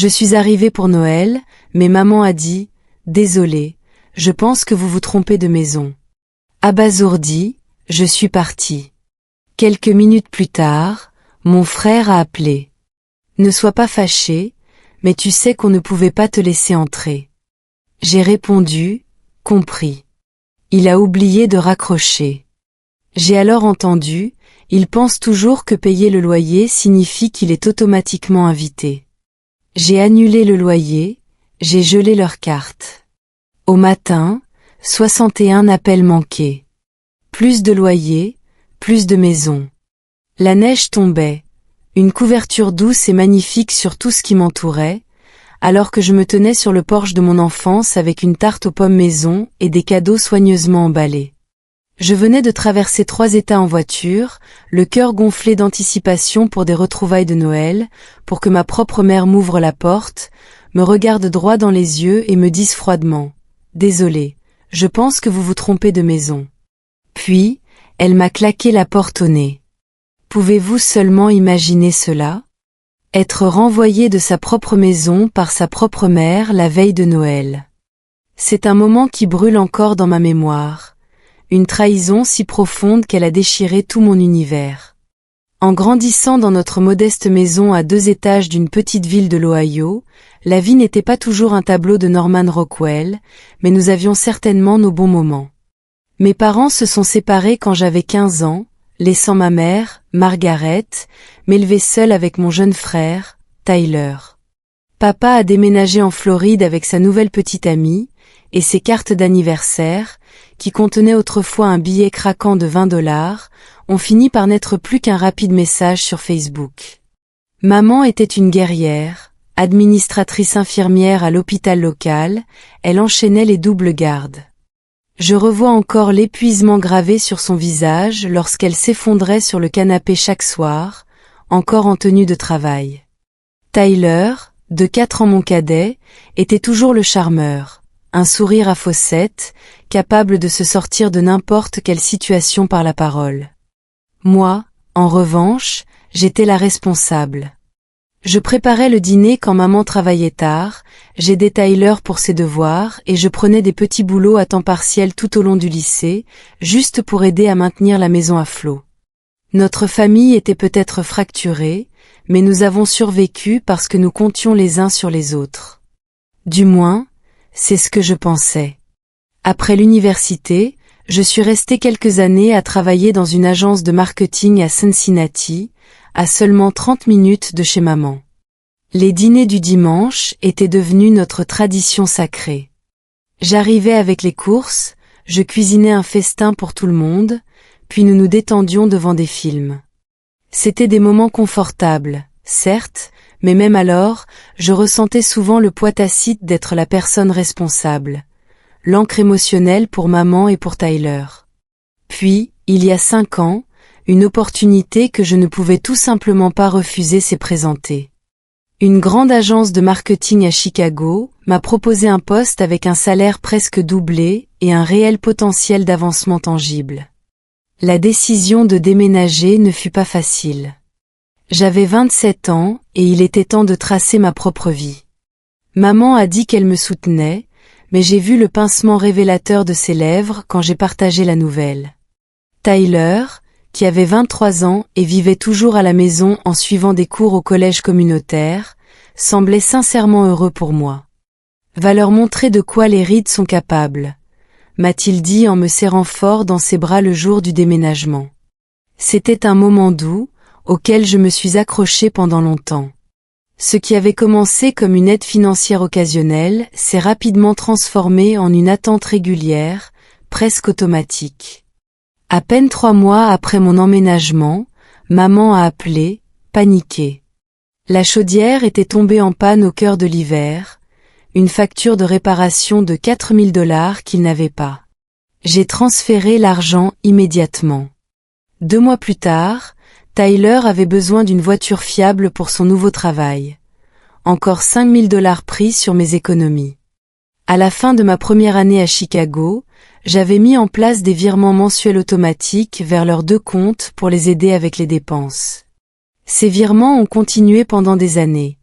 Je suis arrivée pour Noël, mais maman a dit « Désolée, je pense que vous vous trompez de maison ». Abasourdie, je suis partie. Quelques minutes plus tard, mon frère a appelé. Ne sois pas fâché, mais tu sais qu'on ne pouvait pas te laisser entrer. J'ai répondu, compris. Il a oublié de raccrocher. J'ai alors entendu, il pense toujours que payer le loyer signifie qu'il est automatiquement invité. J'ai annulé le loyer, j'ai gelé leur carte. Au matin, 61 appels manqués. Plus de loyer, plus de maisons. La neige tombait, une couverture douce et magnifique sur tout ce qui m'entourait, alors que je me tenais sur le porche de mon enfance avec une tarte aux pommes maison et des cadeaux soigneusement emballés. Je venais de traverser 3 États en voiture, le cœur gonflé d'anticipation pour des retrouvailles de Noël, pour que ma propre mère m'ouvre la porte, me regarde droit dans les yeux et me dise froidement « Désolée, je pense que vous vous trompez de maison ». Puis, elle m'a claqué la porte au nez. Pouvez-vous seulement imaginer cela ? Être renvoyé de sa propre maison par sa propre mère la veille de Noël. C'est un moment qui brûle encore dans ma mémoire. Une trahison si profonde qu'elle a déchiré tout mon univers. En grandissant dans notre modeste maison à 2 étages d'une petite ville de l'Ohio, la vie n'était pas toujours un tableau de Norman Rockwell, mais nous avions certainement nos bons moments. Mes parents se sont séparés quand j'avais 15 ans, laissant ma mère, Margaret, m'élever seule avec mon jeune frère, Tyler. Papa a déménagé en Floride avec sa nouvelle petite amie, et ses cartes d'anniversaire, qui contenaient autrefois un billet craquant de $20, ont fini par n'être plus qu'un rapide message sur Facebook. Maman était une guerrière, administratrice infirmière à l'hôpital local, elle enchaînait les doubles gardes. Je revois encore l'épuisement gravé sur son visage lorsqu'elle s'effondrait sur le canapé chaque soir, encore en tenue de travail. Tyler, de 4 ans mon cadet, était toujours le charmeur, un sourire à fossettes, capable de se sortir de n'importe quelle situation par la parole. Moi, en revanche, j'étais la responsable. Je préparais le dîner quand maman travaillait tard, j'aidais Tyler pour ses devoirs et je prenais des petits boulots à temps partiel tout au long du lycée, juste pour aider à maintenir la maison à flot. Notre famille était peut-être fracturée, mais nous avons survécu parce que nous comptions les uns sur les autres. Du moins, c'est ce que je pensais. Après l'université, je suis restée quelques années à travailler dans une agence de marketing à Cincinnati, à seulement 30 minutes de chez maman. Les dîners du dimanche étaient devenus notre tradition sacrée. J'arrivais avec les courses, je cuisinais un festin pour tout le monde, puis nous nous détendions devant des films. C'étaient des moments confortables, certes, mais même alors, je ressentais souvent le poids tacite d'être la personne responsable. L'encre émotionnelle pour maman et pour Tyler. Puis, il y a 5 ans, une opportunité que je ne pouvais tout simplement pas refuser s'est présentée. Une grande agence de marketing à Chicago m'a proposé un poste avec un salaire presque doublé et un réel potentiel d'avancement tangible. La décision de déménager ne fut pas facile. J'avais 27 ans et il était temps de tracer ma propre vie. Maman a dit qu'elle me soutenait, mais j'ai vu le pincement révélateur de ses lèvres quand j'ai partagé la nouvelle. Tyler, qui avait 23 ans et vivait toujours à la maison en suivant des cours au collège communautaire, semblait sincèrement heureux pour moi. Va leur montrer de quoi les rides sont capables, m'a-t-il dit en me serrant fort dans ses bras le jour du déménagement. C'était un moment doux, auquel je me suis accrochée pendant longtemps. Ce qui avait commencé comme une aide financière occasionnelle s'est rapidement transformé en une attente régulière, presque automatique. À peine 3 mois après mon emménagement, maman a appelé, paniquée. La chaudière était tombée en panne au cœur de l'hiver, une facture de réparation de $4000 qu'il n'avait pas. J'ai transféré l'argent immédiatement. 2 mois plus tard, Tyler avait besoin d'une voiture fiable pour son nouveau travail. Encore $5000 pris sur mes économies. À la fin de ma première année à Chicago, j'avais mis en place des virements mensuels automatiques vers leurs 2 comptes pour les aider avec les dépenses. Ces virements ont continué pendant des années.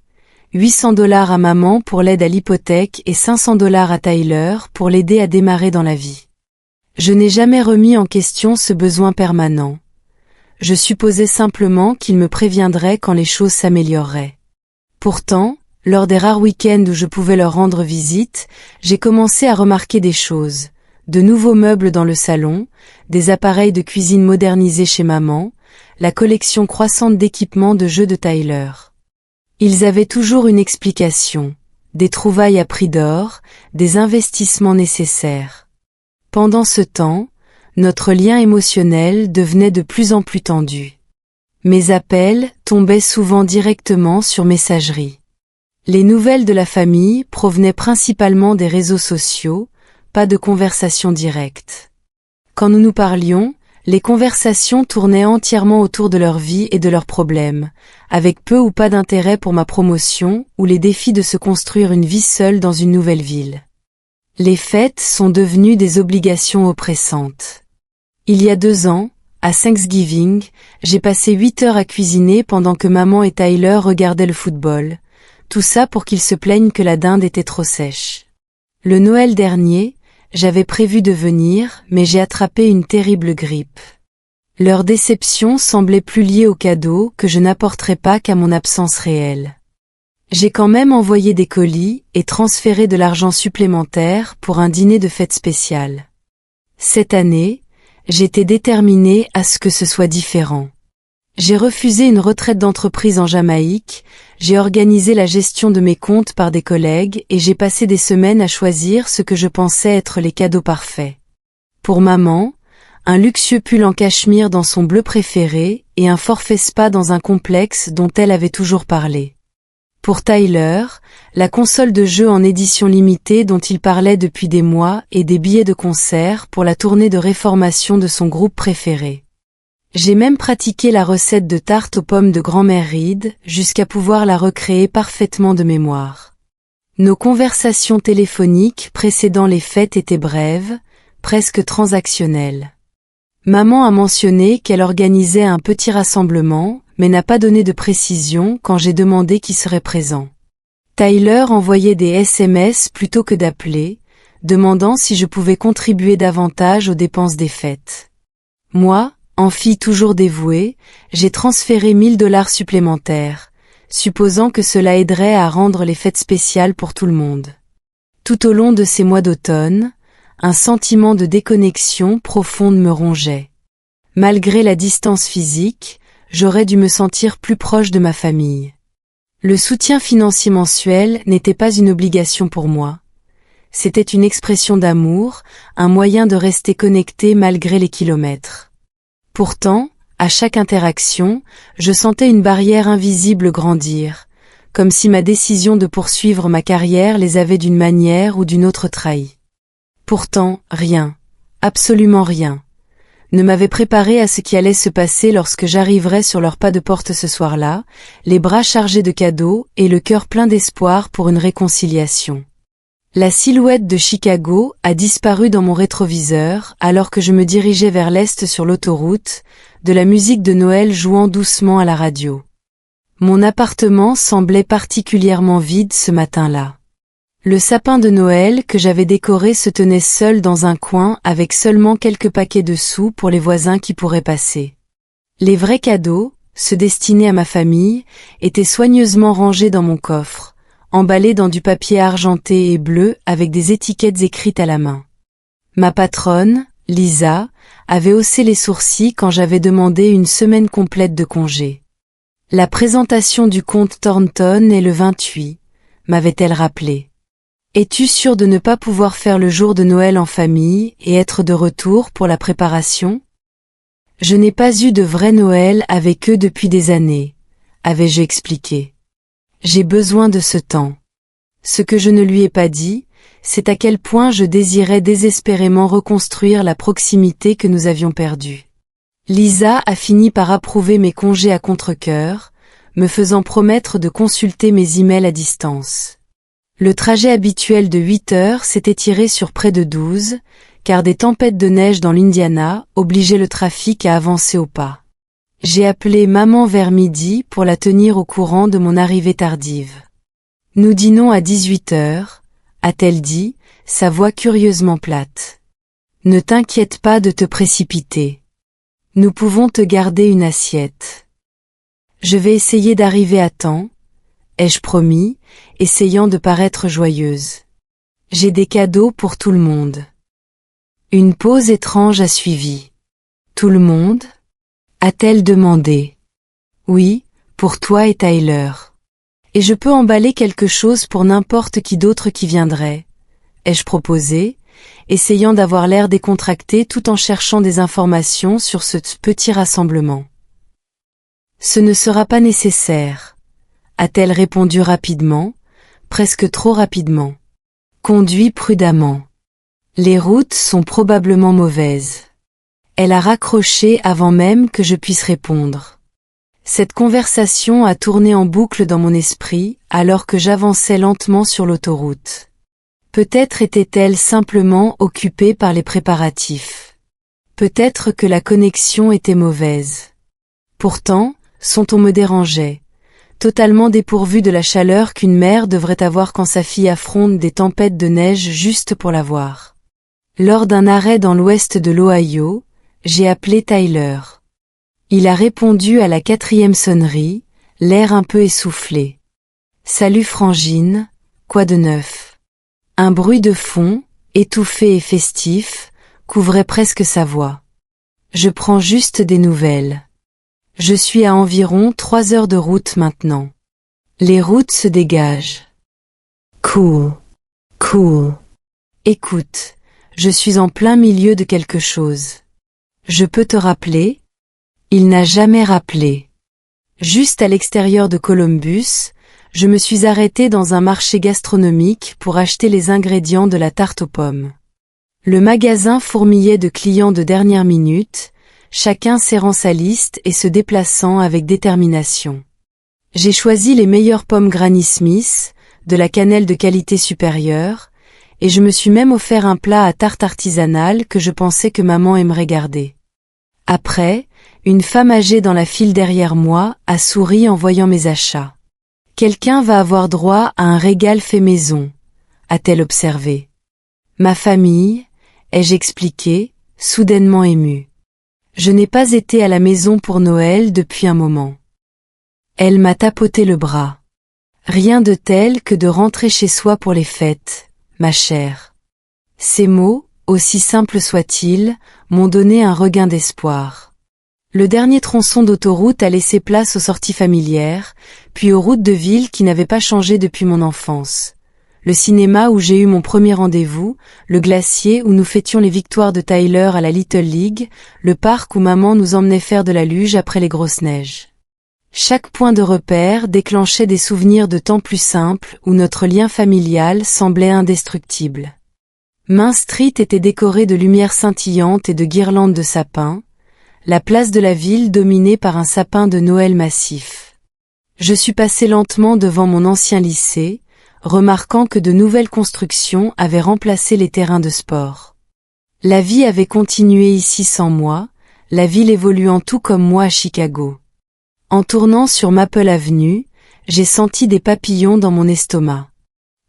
$800 à maman pour l'aide à l'hypothèque et $500 à Tyler pour l'aider à démarrer dans la vie. Je n'ai jamais remis en question ce besoin permanent. Je supposais simplement qu'il me préviendrait quand les choses s'amélioreraient. Pourtant, lors des rares week-ends où je pouvais leur rendre visite, j'ai commencé à remarquer des choses. De nouveaux meubles dans le salon, des appareils de cuisine modernisés chez maman, la collection croissante d'équipements de jeux de Tyler. Ils avaient toujours une explication, des trouvailles à prix d'or, des investissements nécessaires. Pendant ce temps, notre lien émotionnel devenait de plus en plus tendu. Mes appels tombaient souvent directement sur messagerie. Les nouvelles de la famille provenaient principalement des réseaux sociaux, pas de conversation directe. Quand nous nous parlions, les conversations tournaient entièrement autour de leur vie et de leurs problèmes, avec peu ou pas d'intérêt pour ma promotion ou les défis de se construire une vie seule dans une nouvelle ville. Les fêtes sont devenues des obligations oppressantes. Il y a 2 ans, à Thanksgiving, j'ai passé 8 heures à cuisiner pendant que maman et Tyler regardaient le football, tout ça pour qu'ils se plaignent que la dinde était trop sèche. Le Noël dernier, j'avais prévu de venir, mais j'ai attrapé une terrible grippe. Leur déception semblait plus liée au cadeau que je n'apporterais pas qu'à mon absence réelle. J'ai quand même envoyé des colis et transféré de l'argent supplémentaire pour un dîner de fête spécial. Cette année, j'étais déterminée à ce que ce soit différent. J'ai refusé une retraite d'entreprise en Jamaïque, j'ai organisé la gestion de mes comptes par des collègues et j'ai passé des semaines à choisir ce que je pensais être les cadeaux parfaits. Pour maman, un luxueux pull en cachemire dans son bleu préféré et un forfait spa dans un complexe dont elle avait toujours parlé. Pour Tyler, la console de jeu en édition limitée dont il parlait depuis des mois et des billets de concert pour la tournée de réformation de son groupe préféré. J'ai même pratiqué la recette de tarte aux pommes de grand-mère Reed jusqu'à pouvoir la recréer parfaitement de mémoire. Nos conversations téléphoniques précédant les fêtes étaient brèves, presque transactionnelles. Maman a mentionné qu'elle organisait un petit rassemblement, mais n'a pas donné de précision quand j'ai demandé qui serait présent. Tyler envoyait des SMS plutôt que d'appeler, demandant si je pouvais contribuer davantage aux dépenses des fêtes. Moi, en fille toujours dévouée, j'ai transféré $1000 supplémentaires, supposant que cela aiderait à rendre les fêtes spéciales pour tout le monde. Tout au long de ces mois d'automne, un sentiment de déconnexion profonde me rongeait. Malgré la distance physique, j'aurais dû me sentir plus proche de ma famille. Le soutien financier mensuel n'était pas une obligation pour moi. C'était une expression d'amour, un moyen de rester connecté malgré les kilomètres. Pourtant, à chaque interaction, je sentais une barrière invisible grandir, comme si ma décision de poursuivre ma carrière les avait d'une manière ou d'une autre trahi. Pourtant, rien, absolument rien, ne m'avait préparé à ce qui allait se passer lorsque j'arriverais sur leur pas de porte ce soir-là, les bras chargés de cadeaux et le cœur plein d'espoir pour une réconciliation. La silhouette de Chicago a disparu dans mon rétroviseur alors que je me dirigeais vers l'est sur l'autoroute, de la musique de Noël jouant doucement à la radio. Mon appartement semblait particulièrement vide ce matin-là. Le sapin de Noël que j'avais décoré se tenait seul dans un coin avec seulement quelques paquets de sous pour les voisins qui pourraient passer. Les vrais cadeaux, ceux destinés à ma famille, étaient soigneusement rangés dans mon coffre, emballés dans du papier argenté et bleu avec des étiquettes écrites à la main. Ma patronne, Lisa, avait haussé les sourcils quand j'avais demandé une semaine complète de congé. La présentation du comte Thornton est le 28, m'avait-elle rappelé. Es-tu sûr de ne pas pouvoir faire le jour de Noël en famille et être de retour pour la préparation? Je n'ai pas eu de vrai Noël avec eux depuis des années, avais-je expliqué. J'ai besoin de ce temps. Ce que je ne lui ai pas dit, c'est à quel point je désirais désespérément reconstruire la proximité que nous avions perdue. Lisa a fini par approuver mes congés à contre-cœur, me faisant promettre de consulter mes emails à distance. Le trajet habituel de 8 heures s'est étiré sur près de 12, car des tempêtes de neige dans l'Indiana obligeaient le trafic à avancer au pas. J'ai appelé maman vers midi pour la tenir au courant de mon arrivée tardive. Nous dînons à 18h, a-t-elle dit, sa voix curieusement plate. Ne t'inquiète pas de te précipiter. Nous pouvons te garder une assiette. Je vais essayer d'arriver à temps, ai-je promis, essayant de paraître joyeuse. J'ai des cadeaux pour tout le monde. Une pause étrange a suivi. Tout le monde? A-t-elle demandé. Oui, pour toi et Tyler. Et je peux emballer quelque chose pour n'importe qui d'autre qui viendrait, ai-je proposé, essayant d'avoir l'air décontracté tout en cherchant des informations sur ce petit rassemblement. Ce ne sera pas nécessaire, a-t-elle répondu rapidement, presque trop rapidement. Conduis prudemment. Les routes sont probablement mauvaises. Elle a raccroché avant même que je puisse répondre. Cette conversation a tourné en boucle dans mon esprit alors que j'avançais lentement sur l'autoroute. Peut-être était-elle simplement occupée par les préparatifs. Peut-être que la connexion était mauvaise. Pourtant, son ton me dérangeait, totalement dépourvu de la chaleur qu'une mère devrait avoir quand sa fille affronte des tempêtes de neige juste pour la voir. Lors d'un arrêt dans l'ouest de l'Ohio, j'ai appelé Tyler. Il a répondu à la 4e sonnerie, l'air un peu essoufflé. Salut Frangine, quoi de neuf? Un bruit de fond, étouffé et festif, couvrait presque sa voix. Je prends juste des nouvelles. Je suis à environ 3 heures de route maintenant. Les routes se dégagent. Cool. Écoute, je suis en plein milieu de quelque chose. Je peux te rappeler? Il n'a jamais rappelé. Juste à l'extérieur de Columbus, je me suis arrêté dans un marché gastronomique pour acheter les ingrédients de la tarte aux pommes. Le magasin fourmillait de clients de dernière minute, chacun serrant sa liste et se déplaçant avec détermination. J'ai choisi les meilleures pommes Granny Smith, de la cannelle de qualité supérieure, et je me suis même offert un plat à tarte artisanale que je pensais que maman aimerait garder. Après, une femme âgée dans la file derrière moi a souri en voyant mes achats. Quelqu'un va avoir droit à un régal fait maison, a-t-elle observé. Ma famille, ai-je expliqué, soudainement émue. Je n'ai pas été à la maison pour Noël depuis un moment. Elle m'a tapoté le bras. Rien de tel que de rentrer chez soi pour les fêtes, ma chère. Ces mots, aussi simples soient-ils, m'ont donné un regain d'espoir. Le dernier tronçon d'autoroute a laissé place aux sorties familières, puis aux routes de ville qui n'avaient pas changé depuis mon enfance. Le cinéma où j'ai eu mon premier rendez-vous, le glacier où nous fêtions les victoires de Tyler à la Little League, le parc où maman nous emmenait faire de la luge après les grosses neiges. Chaque point de repère déclenchait des souvenirs de temps plus simples où notre lien familial semblait indestructible. Main Street était décorée de lumières scintillantes et de guirlandes de sapins, la place de la ville dominée par un sapin de Noël massif. Je suis passé lentement devant mon ancien lycée, remarquant que de nouvelles constructions avaient remplacé les terrains de sport. La vie avait continué ici sans moi, la ville évoluant tout comme moi à Chicago. En tournant sur Maple Avenue, j'ai senti des papillons dans mon estomac.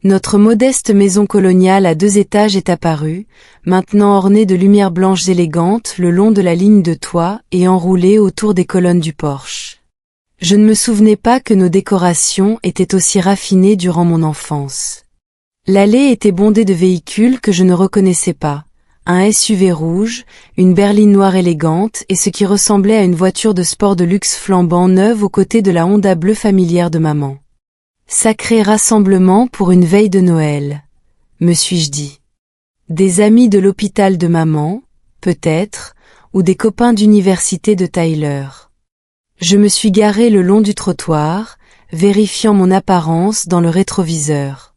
Notre modeste maison coloniale à 2 étages est apparue, maintenant ornée de lumières blanches élégantes le long de la ligne de toit et enroulée autour des colonnes du porche. Je ne me souvenais pas que nos décorations étaient aussi raffinées durant mon enfance. L'allée était bondée de véhicules que je ne reconnaissais pas, un SUV rouge, une berline noire élégante et ce qui ressemblait à une voiture de sport de luxe flambant neuve aux côtés de la Honda bleue familière de maman. Sacré rassemblement pour une veille de Noël, me suis-je dit. Des amis de l'hôpital de maman, peut-être, ou des copains d'université de Tyler. Je me suis garé le long du trottoir, vérifiant mon apparence dans le rétroviseur.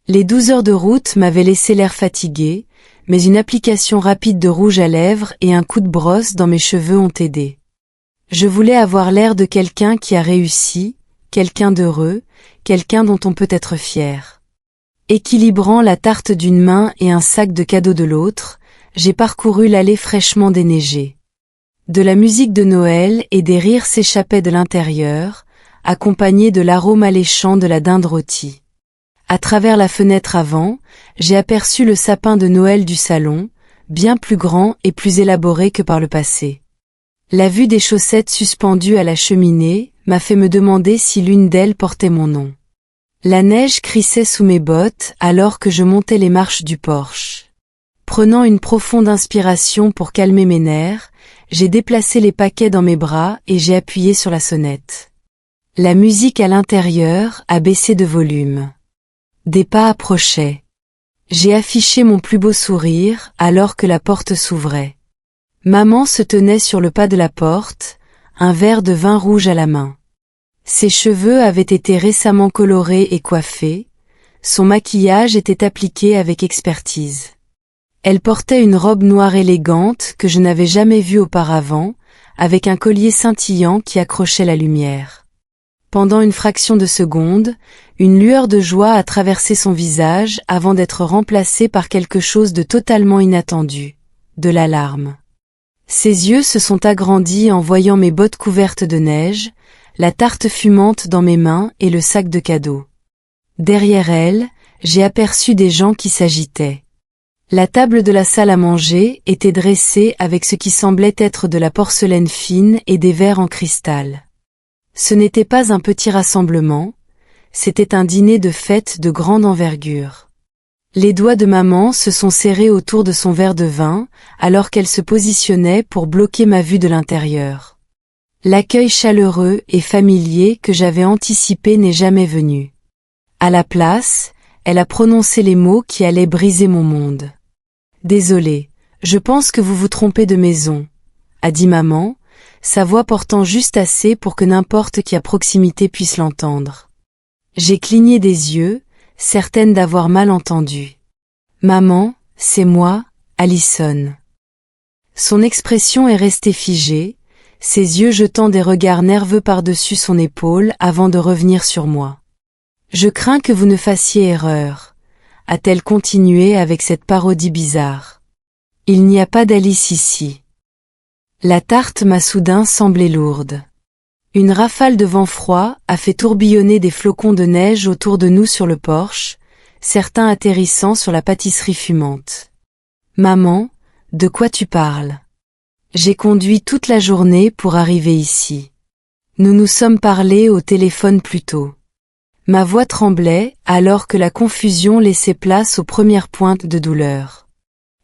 Les 12 heures de route m'avaient laissé l'air fatigué, mais une application rapide de rouge à lèvres et un coup de brosse dans mes cheveux ont aidé. Je voulais avoir l'air de quelqu'un qui a réussi, quelqu'un d'heureux, quelqu'un dont on peut être fier. Équilibrant la tarte d'une main et un sac de cadeaux de l'autre, j'ai parcouru l'allée fraîchement déneigée. De la musique de Noël et des rires s'échappaient de l'intérieur, accompagnés de l'arôme alléchant de la dinde rôtie. À travers la fenêtre avant, j'ai aperçu le sapin de Noël du salon, bien plus grand et plus élaboré que par le passé. La vue des chaussettes suspendues à la cheminée m'a fait me demander si l'une d'elles portait mon nom. La neige crissait sous mes bottes alors que je montais les marches du porche. Prenant une profonde inspiration pour calmer mes nerfs, j'ai déplacé les paquets dans mes bras et j'ai appuyé sur la sonnette. La musique à l'intérieur a baissé de volume. Des pas approchaient. J'ai affiché mon plus beau sourire alors que la porte s'ouvrait. Maman se tenait sur le pas de la porte, un verre de vin rouge à la main. Ses cheveux avaient été récemment colorés et coiffés, son maquillage était appliqué avec expertise. Elle portait une robe noire élégante que je n'avais jamais vue auparavant, avec un collier scintillant qui accrochait la lumière. Pendant une fraction de seconde, une lueur de joie a traversé son visage avant d'être remplacée par quelque chose de totalement inattendu, de l'alarme. Ses yeux se sont agrandis en voyant mes bottes couvertes de neige, la tarte fumante dans mes mains et le sac de cadeaux. Derrière elle, j'ai aperçu des gens qui s'agitaient. La table de la salle à manger était dressée avec ce qui semblait être de la porcelaine fine et des verres en cristal. Ce n'était pas un petit rassemblement, c'était un dîner de fête de grande envergure. Les doigts de maman se sont serrés autour de son verre de vin, alors qu'elle se positionnait pour bloquer ma vue de l'intérieur. L'accueil chaleureux et familier que j'avais anticipé n'est jamais venu. À la place, elle a prononcé les mots qui allaient briser mon monde. « Désolée, je pense que vous vous trompez de maison », a dit maman, sa voix portant juste assez pour que n'importe qui à proximité puisse l'entendre. J'ai cligné des yeux, certaine d'avoir mal entendu. « Maman, c'est moi, Allison. » Son expression est restée figée, ses yeux jetant des regards nerveux par-dessus son épaule avant de revenir sur moi. « Je crains que vous ne fassiez erreur, » a-t-elle continué avec cette parodie bizarre. « Il n'y a pas d'Alice ici. » La tarte m'a soudain semblé lourde. Une rafale de vent froid a fait tourbillonner des flocons de neige autour de nous sur le porche, certains atterrissant sur la pâtisserie fumante. « Maman, de quoi tu parles ? J'ai conduit toute la journée pour arriver ici. Nous nous sommes parlé au téléphone plus tôt. » Ma voix tremblait alors que la confusion laissait place aux premières pointes de douleur.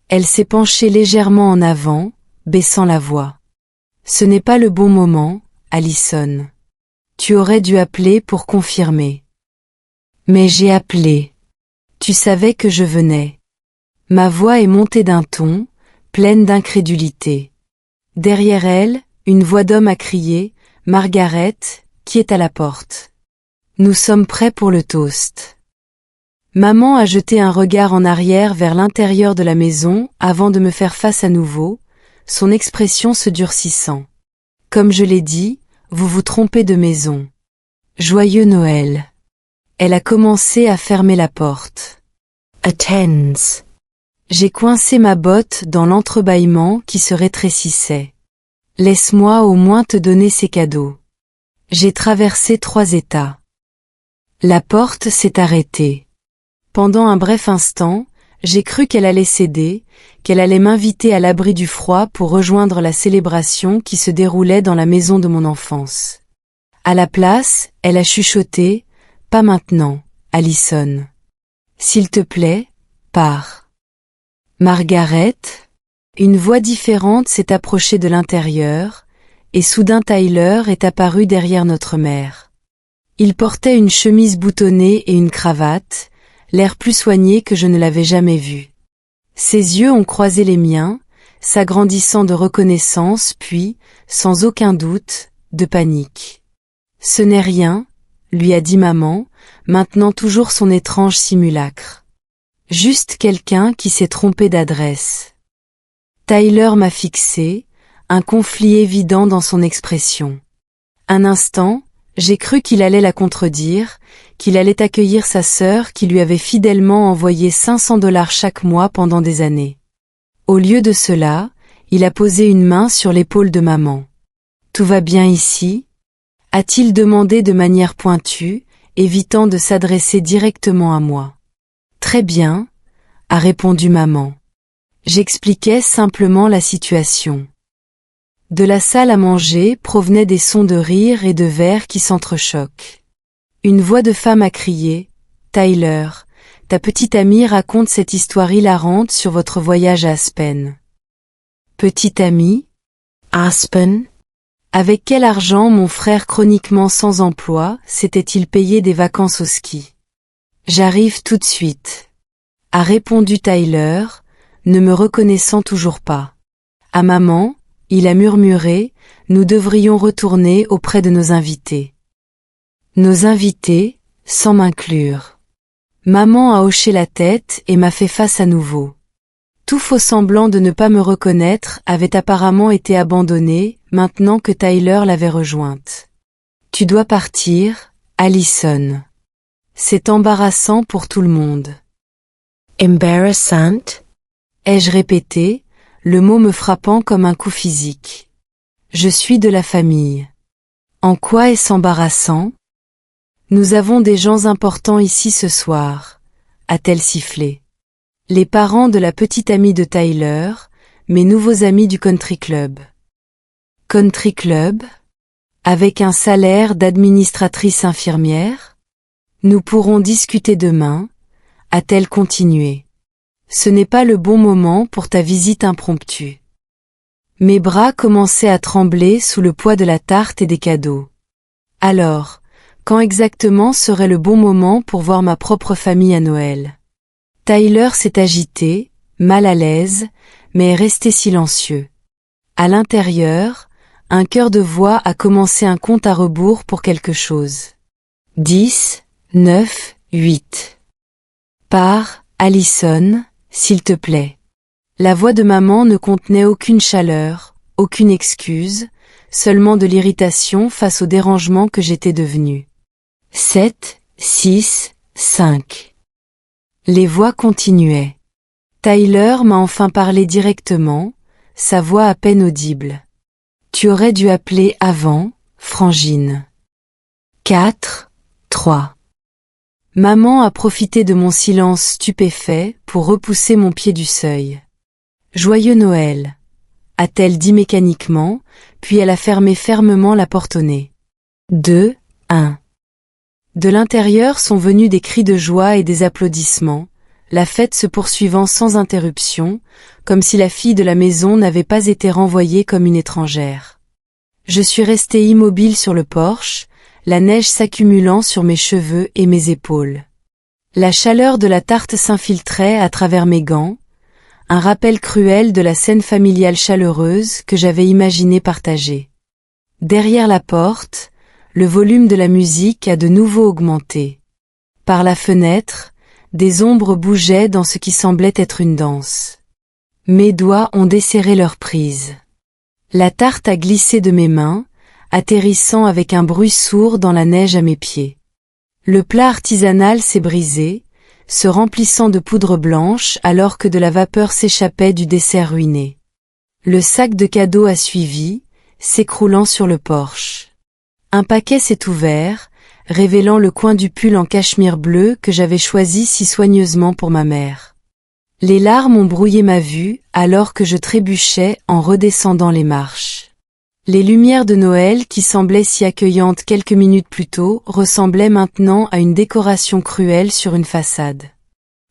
Elle s'est penchée légèrement en avant, baissant la voix. « Ce n'est pas le bon moment, Allison. Tu aurais dû appeler pour confirmer. »« Mais j'ai appelé. Tu savais que je venais. » Ma voix est montée d'un ton, pleine d'incrédulité. Derrière elle, une voix d'homme a crié « Margaret, qui est à la porte. Nous sommes prêts pour le toast. » Maman a jeté un regard en arrière vers l'intérieur de la maison avant de me faire face à nouveau, son expression se durcissant. « Comme je l'ai dit, vous vous trompez de maison. Joyeux Noël. » Elle a commencé à fermer la porte. « Attends. » J'ai coincé ma botte dans l'entrebâillement qui se rétrécissait. « Laisse-moi au moins te donner ces cadeaux. » J'ai traversé 3 états. La porte s'est arrêtée. Pendant un bref instant, j'ai cru qu'elle allait céder, qu'elle allait m'inviter à l'abri du froid pour rejoindre la célébration qui se déroulait dans la maison de mon enfance. À la place, elle a chuchoté « Pas maintenant, Allison. S'il te plaît, pars. » Margaret, une voix différente s'est approchée de l'intérieur, et soudain Tyler est apparu derrière notre mère. Il portait une chemise boutonnée et une cravate, l'air plus soigné que je ne l'avais jamais vu. Ses yeux ont croisé les miens, s'agrandissant de reconnaissance puis, sans aucun doute, de panique. « Ce n'est rien, » lui a dit maman, maintenant toujours son étrange simulacre. « Juste quelqu'un qui s'est trompé d'adresse. » Tyler m'a fixé, un conflit évident dans son expression. Un instant, j'ai cru qu'il allait la contredire, qu'il allait accueillir sa sœur qui lui avait fidèlement envoyé $500 chaque mois pendant des années. Au lieu de cela, il a posé une main sur l'épaule de maman. « Tout va bien ici ?» a-t-il demandé de manière pointue, évitant de s'adresser directement à moi. Très bien, a répondu maman. J'expliquais simplement la situation. De la salle à manger provenaient des sons de rire et de verres qui s'entrechoquent. Une voix de femme a crié « Tyler, ta petite amie raconte cette histoire hilarante sur votre voyage à Aspen. » Petite amie? Aspen? Avec quel argent mon frère chroniquement sans emploi s'était-il payé des vacances au ski? J'arrive tout de suite, a répondu Tyler, ne me reconnaissant toujours pas. À maman, il a murmuré, nous devrions retourner auprès de nos invités. Nos invités, sans m'inclure. Maman a hoché la tête et m'a fait face à nouveau. Tout faux semblant de ne pas me reconnaître avait apparemment été abandonné, maintenant que Tyler l'avait rejointe. Tu dois partir, Allison. C'est embarrassant pour tout le monde. Embarrassant? Ai-je répété, le mot me frappant comme un coup physique. Je suis de la famille. En quoi est-ce embarrassant? Nous avons des gens importants ici ce soir, a-t-elle sifflé. Les parents de la petite amie de Tyler, mes nouveaux amis du country club. Country club? Avec un salaire d'administratrice infirmière? Nous pourrons discuter demain, a-t-elle continué. Ce n'est pas le bon moment pour ta visite impromptue. Mes bras commençaient à trembler sous le poids de la tarte et des cadeaux. Alors, quand exactement serait le bon moment pour voir ma propre famille à Noël? Tyler s'est agité, mal à l'aise, mais est resté silencieux. À l'intérieur, un chœur de voix a commencé un compte à rebours pour quelque chose. 10, 9, 8. Pars, Allison, s'il te plaît. La voix de maman ne contenait aucune chaleur, aucune excuse, seulement de l'irritation face au dérangement que j'étais devenu. 7, 6, 5. Les voix continuaient. Tyler m'a enfin parlé directement, sa voix à peine audible. Tu aurais dû appeler avant, Frangine. 4, 3. Maman a profité de mon silence stupéfait pour repousser mon pied du seuil. Joyeux Noël, a-t-elle dit mécaniquement, puis elle a fermé fermement la porte au nez. 2, 1. De l'intérieur sont venus des cris de joie et des applaudissements, la fête se poursuivant sans interruption, comme si la fille de la maison n'avait pas été renvoyée comme une étrangère. Je suis resté immobile sur le porche, la neige s'accumulant sur mes cheveux et mes épaules. La chaleur de la tarte s'infiltrait à travers mes gants, un rappel cruel de la scène familiale chaleureuse que j'avais imaginé partager. Derrière la porte, le volume de la musique a de nouveau augmenté. Par la fenêtre, des ombres bougeaient dans ce qui semblait être une danse. Mes doigts ont desserré leur prise. La tarte a glissé de mes mains, atterrissant avec un bruit sourd dans la neige à mes pieds. Le plat artisanal s'est brisé, se remplissant de poudre blanche alors que de la vapeur s'échappait du dessert ruiné. Le sac de cadeaux a suivi, s'écroulant sur le porche. Un paquet s'est ouvert, révélant le coin du pull en cachemire bleu que j'avais choisi si soigneusement pour ma mère. Les larmes ont brouillé ma vue alors que je trébuchais en redescendant les marches. Les lumières de Noël qui semblaient si accueillantes quelques minutes plus tôt ressemblaient maintenant à une décoration cruelle sur une façade.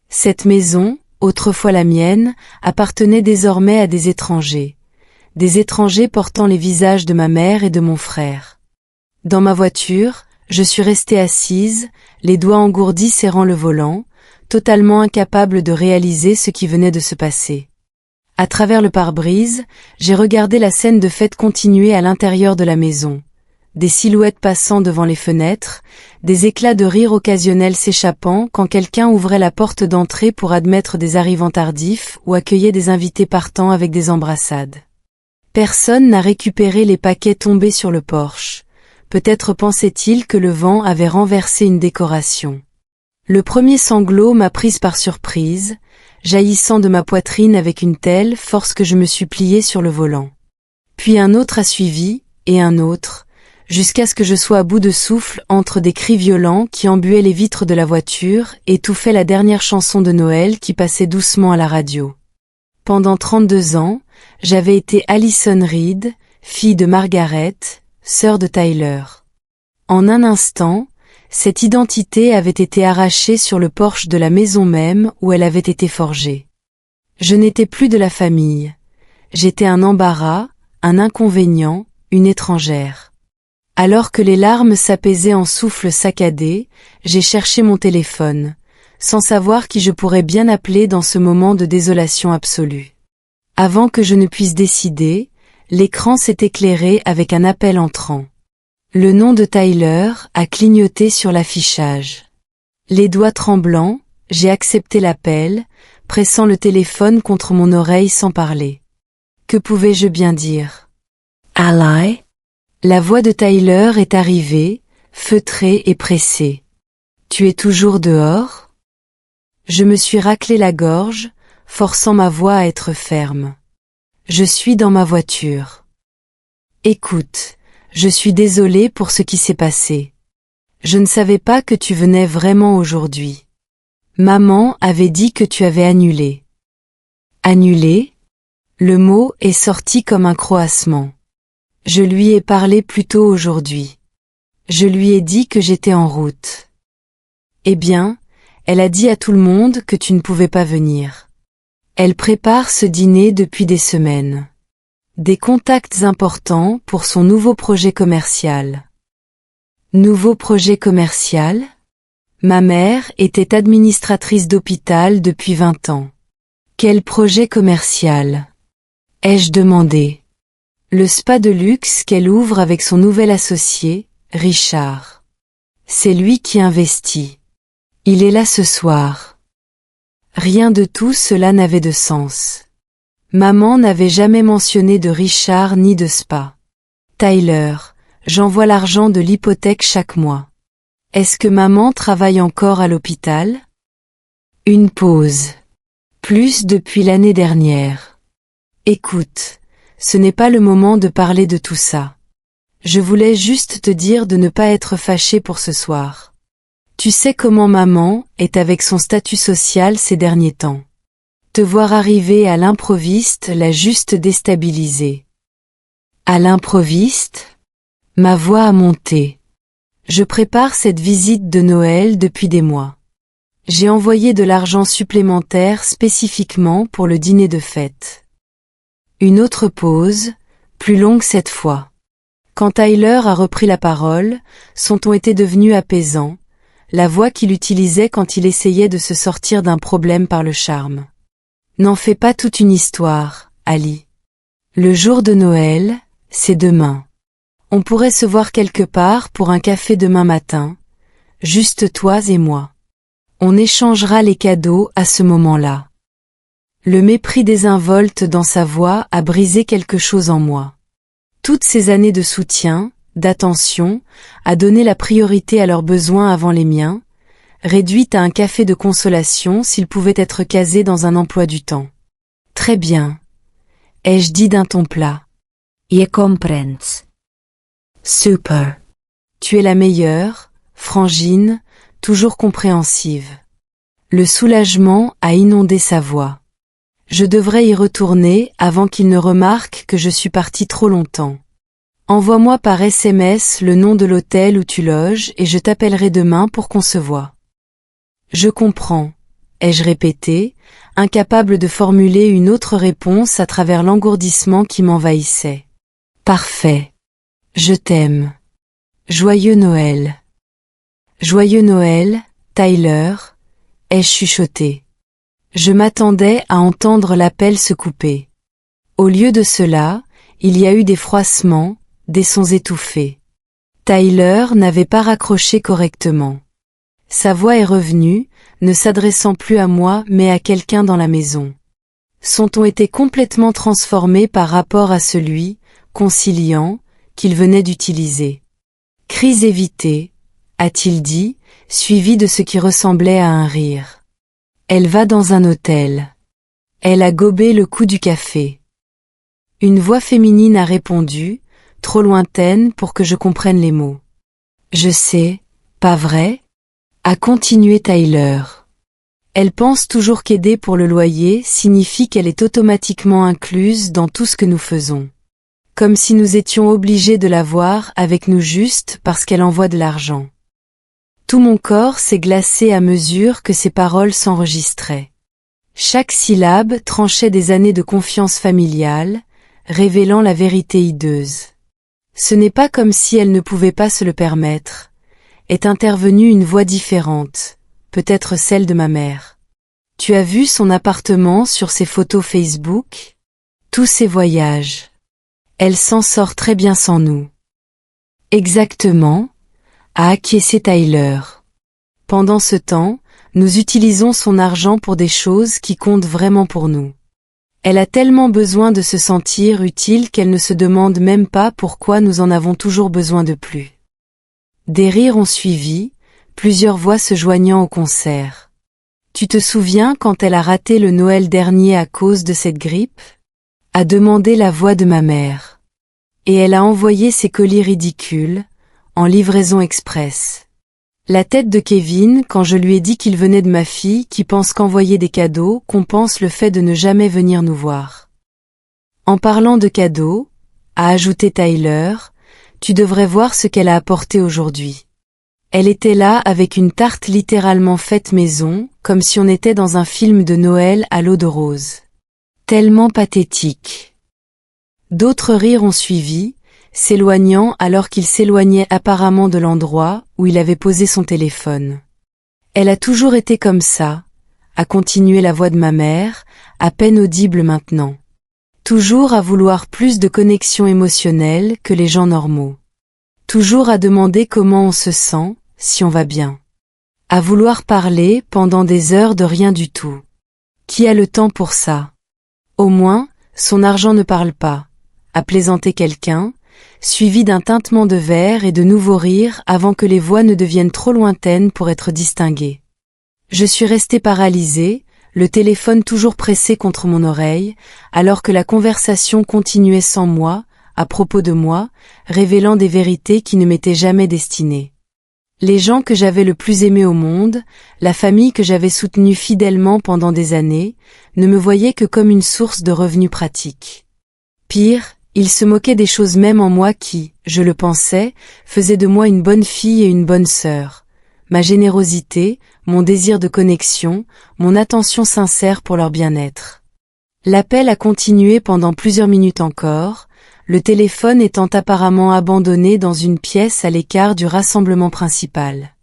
Cette maison, autrefois la mienne, appartenait désormais à des étrangers portant les visages de ma mère et de mon frère. Dans ma voiture, je suis restée assise, les doigts engourdis serrant le volant, totalement incapable de réaliser ce qui venait de se passer. À travers le pare-brise, j'ai regardé la scène de fête continuer à l'intérieur de la maison. Des silhouettes passant devant les fenêtres, des éclats de rire occasionnels s'échappant quand quelqu'un ouvrait la porte d'entrée pour admettre des arrivants tardifs ou accueillait des invités partant avec des embrassades. Personne n'a récupéré les paquets tombés sur le porche. Peut-être pensait-il que le vent avait renversé une décoration. Le premier sanglot m'a prise par surprise, jaillissant de ma poitrine avec une telle force que je me suis pliée sur le volant. Puis un autre a suivi, et un autre, jusqu'à ce que je sois à bout de souffle entre des cris violents qui embuaient les vitres de la voiture et étouffaient la dernière chanson de Noël qui passait doucement à la radio. Pendant 32 ans, j'avais été Allison Reed, fille de Margaret, sœur de Tyler. En un instant, cette identité avait été arrachée sur le porche de la maison même où elle avait été forgée. Je n'étais plus de la famille. J'étais un embarras, un inconvénient, une étrangère. Alors que les larmes s'apaisaient en souffles saccadés, j'ai cherché mon téléphone, sans savoir qui je pourrais bien appeler dans ce moment de désolation absolue. Avant que je ne puisse décider, l'écran s'est éclairé avec un appel entrant. Le nom de Tyler a clignoté sur l'affichage. Les doigts tremblants, j'ai accepté l'appel, pressant le téléphone contre mon oreille sans parler. Que pouvais-je bien dire? Ali? La voix de Tyler est arrivée, feutrée et pressée. Tu es toujours dehors? Je me suis raclé la gorge, forçant ma voix à être ferme. Je suis dans ma voiture. Écoute, je suis désolée pour ce qui s'est passé. Je ne savais pas que tu venais vraiment aujourd'hui. Maman avait dit que tu avais annulé. Annulé? Le mot est sorti comme un croassement. Je lui ai parlé plus tôt aujourd'hui. Je lui ai dit que j'étais en route. Eh bien, elle a dit à tout le monde que tu ne pouvais pas venir. Elle prépare ce dîner depuis des semaines. Des contacts importants pour son nouveau projet commercial. Nouveau projet commercial? Ma mère était administratrice d'hôpital depuis 20 ans. Quel projet commercial? Ai-je demandé. Le spa de luxe qu'elle ouvre avec son nouvel associé, Richard. C'est lui qui investit. Il est là ce soir. Rien de tout cela n'avait de sens. Maman n'avait jamais mentionné de Richard ni de spa. Tyler, j'envoie l'argent de l'hypothèque chaque mois. Est-ce que maman travaille encore à l'hôpital? Une pause. Plus depuis l'année dernière. Écoute. Ce n'est pas le moment de parler de tout ça. Je voulais juste te dire de ne pas être fâché pour ce soir. Tu sais comment maman est avec son statut social ces derniers temps. Te voir arriver à l'improviste l'a juste déstabilisée. À l'improviste? Ma voix a monté. Je prépare cette visite de Noël depuis des mois. J'ai envoyé de l'argent supplémentaire spécifiquement pour le dîner de fête. Une autre pause, plus longue cette fois. Quand Tyler a repris la parole, son ton était devenu apaisant, la voix qu'il utilisait quand il essayait de se sortir d'un problème par le charme. N'en fais pas toute une histoire, Ali. Le jour de Noël, c'est demain. On pourrait se voir quelque part pour un café demain matin, juste toi et moi. On échangera les cadeaux à ce moment-là. Le mépris désinvolte dans sa voix a brisé quelque chose en moi. Toutes ces années de soutien, d'attention, à donner la priorité à leurs besoins avant les miens, réduite à un café de consolation s'il pouvait être casé dans un emploi du temps. Très bien, ai-je dit d'un ton plat. Je comprends. Super. Tu es la meilleure, Frangine, toujours compréhensive. Le soulagement a inondé sa voix. Je devrais y retourner avant qu'il ne remarque que je suis partie trop longtemps. Envoie-moi par SMS le nom de l'hôtel où tu loges et je t'appellerai demain pour qu'on se voie. Je comprends, ai-je répété, incapable de formuler une autre réponse à travers l'engourdissement qui m'envahissait. Parfait. Je t'aime. Joyeux Noël. Joyeux Noël, Tyler, ai-je chuchoté. Je m'attendais à entendre l'appel se couper. Au lieu de cela, il y a eu des froissements, des sons étouffés. Tyler n'avait pas raccroché correctement. Sa voix est revenue, ne s'adressant plus à moi mais à quelqu'un dans la maison. Son ton était complètement transformé par rapport à celui, conciliant, qu'il venait d'utiliser. Crise évitée, a-t-il dit, suivi de ce qui ressemblait à un rire. Elle va dans un hôtel. Elle a gobé le coup du café. Une voix féminine a répondu, trop lointaine pour que je comprenne les mots. Je sais, pas vrai? A continué Tyler. Elle pense toujours qu'aider pour le loyer signifie qu'elle est automatiquement incluse dans tout ce que nous faisons. Comme si nous étions obligés de la voir avec nous juste parce qu'elle envoie de l'argent. Tout mon corps s'est glacé à mesure que ces paroles s'enregistraient. Chaque syllabe tranchait des années de confiance familiale, révélant la vérité hideuse. Ce n'est pas comme si elle ne pouvait pas se le permettre. Est intervenue une voix différente, peut-être celle de ma mère. Tu as vu son appartement sur ses photos Facebook? Tous ses voyages. Elle s'en sort très bien sans nous. Exactement, a acquiescé Tyler. Pendant ce temps, nous utilisons son argent pour des choses qui comptent vraiment pour nous. Elle a tellement besoin de se sentir utile qu'elle ne se demande même pas pourquoi nous en avons toujours besoin de plus. Des rires ont suivi, plusieurs voix se joignant au concert. Tu te souviens quand elle a raté le Noël dernier à cause de cette grippe? A demandé la voix de ma mère. Et elle a envoyé ses colis ridicules, en livraison express. La tête de Kevin quand je lui ai dit qu'il venait de ma fille qui pense qu'envoyer des cadeaux compense le fait de ne jamais venir nous voir. En parlant de cadeaux, a ajouté Tyler, tu devrais voir ce qu'elle a apporté aujourd'hui. Elle était là avec une tarte littéralement faite maison, comme si on était dans un film de Noël à l'eau de rose. Tellement pathétique. D'autres rires ont suivi, s'éloignant alors qu'il s'éloignait apparemment de l'endroit où il avait posé son téléphone. Elle a toujours été comme ça, a continué la voix de ma mère, à peine audible maintenant. Toujours à vouloir plus de connexion émotionnelle que les gens normaux. Toujours à demander comment on se sent, si on va bien. À vouloir parler pendant des heures de rien du tout. Qui a le temps pour ça? Au moins, son argent ne parle pas, a plaisanté quelqu'un, suivi d'un tintement de verre et de nouveaux rires avant que les voix ne deviennent trop lointaines pour être distinguées. Je suis restée paralysée, le téléphone toujours pressé contre mon oreille, alors que la conversation continuait sans moi, à propos de moi, révélant des vérités qui ne m'étaient jamais destinées. Les gens que j'avais le plus aimés au monde, la famille que j'avais soutenue fidèlement pendant des années, ne me voyaient que comme une source de revenus pratiques. Pire, ils se moquaient des choses même en moi qui, je le pensais, faisaient de moi une bonne fille et une bonne sœur. Ma générosité, mon désir de connexion, mon attention sincère pour leur bien-être. L'appel a continué pendant plusieurs minutes encore, le téléphone étant apparemment abandonné dans une pièce à l'écart du rassemblement principal.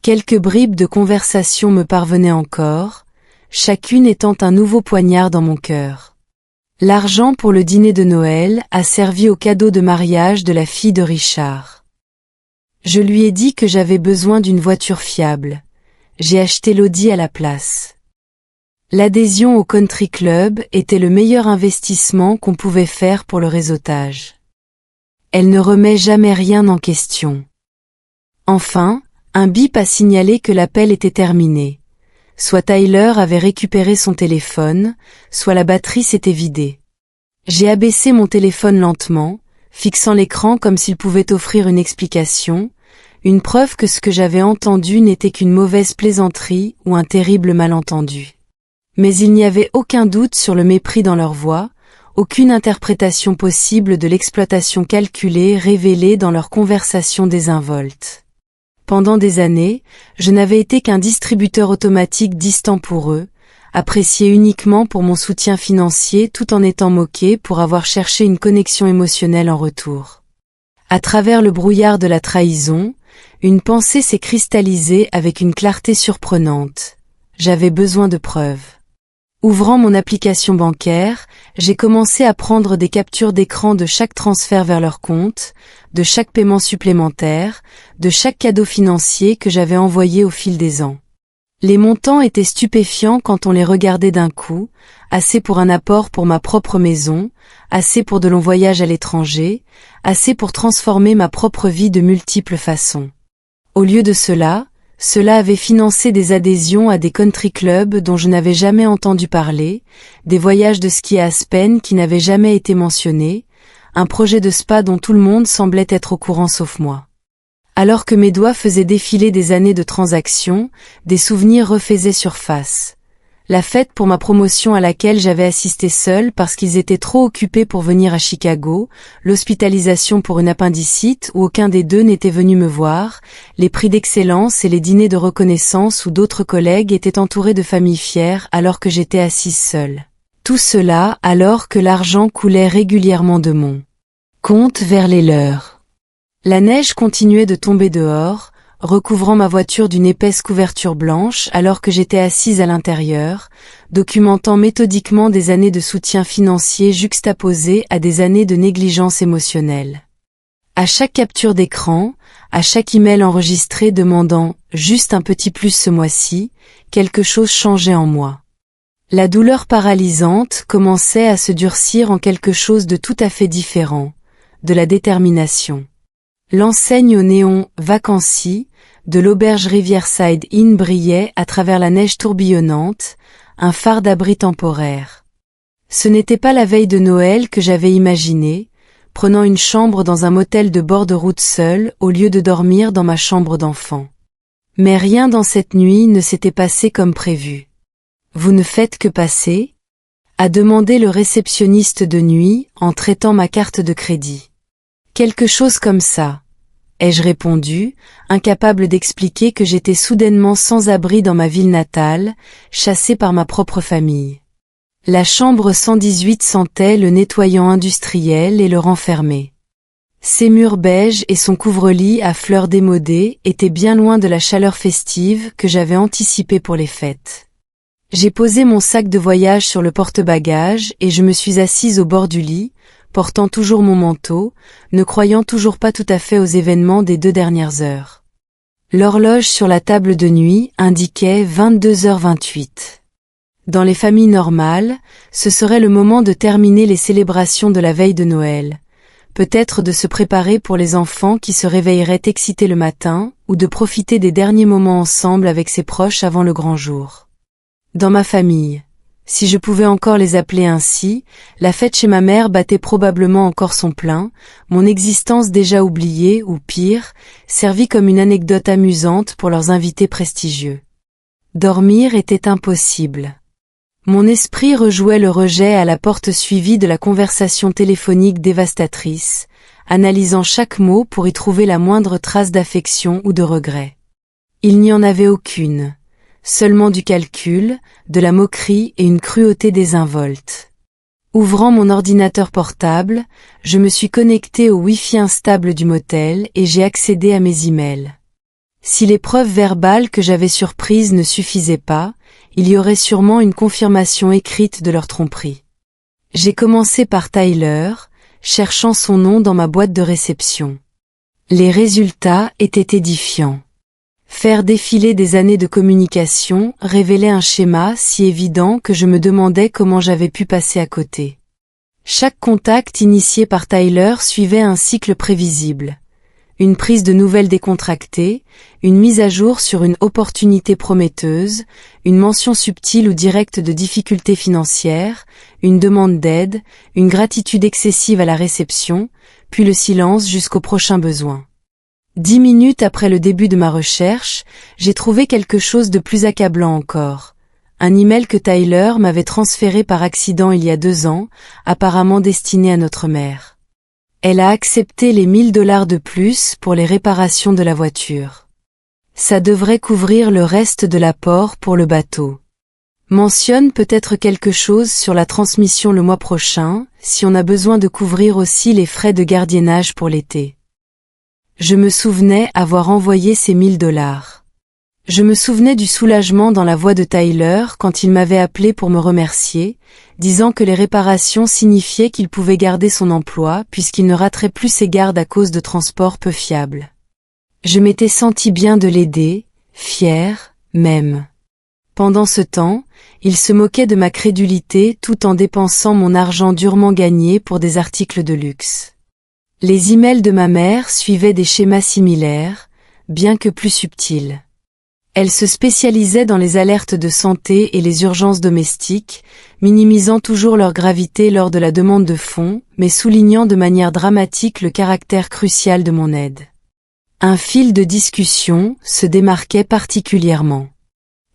Quelques bribes de conversation me parvenaient encore, chacune étant un nouveau poignard dans mon cœur. L'argent pour le dîner de Noël a servi au cadeau de mariage de la fille de Richard. Je lui ai dit que j'avais besoin d'une voiture fiable. J'ai acheté l'Audi à la place. L'adhésion au country club était le meilleur investissement qu'on pouvait faire pour le réseautage. Elle ne remet jamais rien en question. Enfin, un bip a signalé que l'appel était terminé. Soit Tyler avait récupéré son téléphone, soit la batterie s'était vidée. J'ai abaissé mon téléphone lentement, fixant l'écran comme s'il pouvait offrir une explication, une preuve que ce que j'avais entendu n'était qu'une mauvaise plaisanterie ou un terrible malentendu. Mais il n'y avait aucun doute sur le mépris dans leur voix, aucune interprétation possible de l'exploitation calculée révélée dans leur conversation désinvolte. Pendant des années, je n'avais été qu'un distributeur automatique distant pour eux, apprécié uniquement pour mon soutien financier tout en étant moqué pour avoir cherché une connexion émotionnelle en retour. À travers le brouillard de la trahison, une pensée s'est cristallisée avec une clarté surprenante. J'avais besoin de preuves. Ouvrant mon application bancaire, j'ai commencé à prendre des captures d'écran de chaque transfert vers leur compte, de chaque paiement supplémentaire, de chaque cadeau financier que j'avais envoyé au fil des ans. Les montants étaient stupéfiants quand on les regardait d'un coup, assez pour un apport pour ma propre maison, assez pour de longs voyages à l'étranger, assez pour transformer ma propre vie de multiples façons. Au lieu de cela avait financé des adhésions à des country clubs dont je n'avais jamais entendu parler, des voyages de ski à Aspen qui n'avaient jamais été mentionnés, un projet de spa dont tout le monde semblait être au courant sauf moi. Alors que mes doigts faisaient défiler des années de transactions, des souvenirs refaisaient surface. La fête pour ma promotion à laquelle j'avais assisté seule parce qu'ils étaient trop occupés pour venir à Chicago, l'hospitalisation pour une appendicite où aucun des deux n'était venu me voir, les prix d'excellence et les dîners de reconnaissance où d'autres collègues étaient entourés de familles fières alors que j'étais assise seule. Tout cela alors que l'argent coulait régulièrement de mon compte vers les leurs. La neige continuait de tomber dehors, recouvrant ma voiture d'une épaisse couverture blanche alors que j'étais assise à l'intérieur, documentant méthodiquement des années de soutien financier juxtaposées à des années de négligence émotionnelle. À chaque capture d'écran, à chaque email enregistré demandant « juste un petit plus ce mois-ci », quelque chose changeait en moi. La douleur paralysante commençait à se durcir en quelque chose de tout à fait différent, de la détermination. L'enseigne au néon « Vacancy » de l'auberge Riverside Inn brillait à travers la neige tourbillonnante, un phare d'abri temporaire. Ce n'était pas la veille de Noël que j'avais imaginé, prenant une chambre dans un motel de bord de route seul au lieu de dormir dans ma chambre d'enfant. Mais rien dans cette nuit ne s'était passé comme prévu. « Vous ne faites que passer ?» a demandé le réceptionniste de nuit en traitant ma carte de crédit. « Quelque chose comme ça. » ai-je répondu, incapable d'expliquer que j'étais soudainement sans abri dans ma ville natale, chassée par ma propre famille. La chambre 118 sentait le nettoyant industriel et le renfermé. Ses murs beiges et son couvre-lit à fleurs démodées étaient bien loin de la chaleur festive que j'avais anticipée pour les fêtes. J'ai posé mon sac de voyage sur le porte-bagages et je me suis assise au bord du lit, portant toujours mon manteau, ne croyant toujours pas tout à fait aux événements des 2 dernières heures. L'horloge sur la table de nuit indiquait 22h28. Dans les familles normales, ce serait le moment de terminer les célébrations de la veille de Noël, peut-être de se préparer pour les enfants qui se réveilleraient excités le matin, ou de profiter des derniers moments ensemble avec ses proches avant le grand jour. Dans ma famille, si je pouvais encore les appeler ainsi, la fête chez ma mère battait probablement encore son plein, mon existence déjà oubliée, ou pire, servit comme une anecdote amusante pour leurs invités prestigieux. Dormir était impossible. Mon esprit rejouait le rejet à la porte suivie de la conversation téléphonique dévastatrice, analysant chaque mot pour y trouver la moindre trace d'affection ou de regret. Il n'y en avait aucune. Seulement du calcul, de la moquerie et une cruauté désinvolte. Ouvrant mon ordinateur portable, je me suis connecté au Wi-Fi instable du motel et j'ai accédé à mes emails. Si les preuves verbales que j'avais surprises ne suffisaient pas, il y aurait sûrement une confirmation écrite de leur tromperie. J'ai commencé par Tyler, cherchant son nom dans ma boîte de réception. Les résultats étaient édifiants. Faire défiler des années de communication révélait un schéma si évident que je me demandais comment j'avais pu passer à côté. Chaque contact initié par Tyler suivait un cycle prévisible. Une prise de nouvelles décontractée, une mise à jour sur une opportunité prometteuse, une mention subtile ou directe de difficultés financières, une demande d'aide, une gratitude excessive à la réception, puis le silence jusqu'au prochain besoin. 10 minutes après le début de ma recherche, j'ai trouvé quelque chose de plus accablant encore. Un email que Tyler m'avait transféré par accident il y a 2 ans, apparemment destiné à notre mère. Elle a accepté les $1000 de plus pour les réparations de la voiture. Ça devrait couvrir le reste de l'apport pour le bateau. Mentionne peut-être quelque chose sur la transmission le mois prochain, si on a besoin de couvrir aussi les frais de gardiennage pour l'été. Je me souvenais avoir envoyé ces $1000. Je me souvenais du soulagement dans la voix de Tyler quand il m'avait appelé pour me remercier, disant que les réparations signifiaient qu'il pouvait garder son emploi puisqu'il ne raterait plus ses gardes à cause de transports peu fiables. Je m'étais senti bien de l'aider, fière, même. Pendant ce temps, il se moquait de ma crédulité tout en dépensant mon argent durement gagné pour des articles de luxe. Les emails de ma mère suivaient des schémas similaires, bien que plus subtils. Elle se spécialisait dans les alertes de santé et les urgences domestiques, minimisant toujours leur gravité lors de la demande de fonds, mais soulignant de manière dramatique le caractère crucial de mon aide. Un fil de discussion se démarquait particulièrement.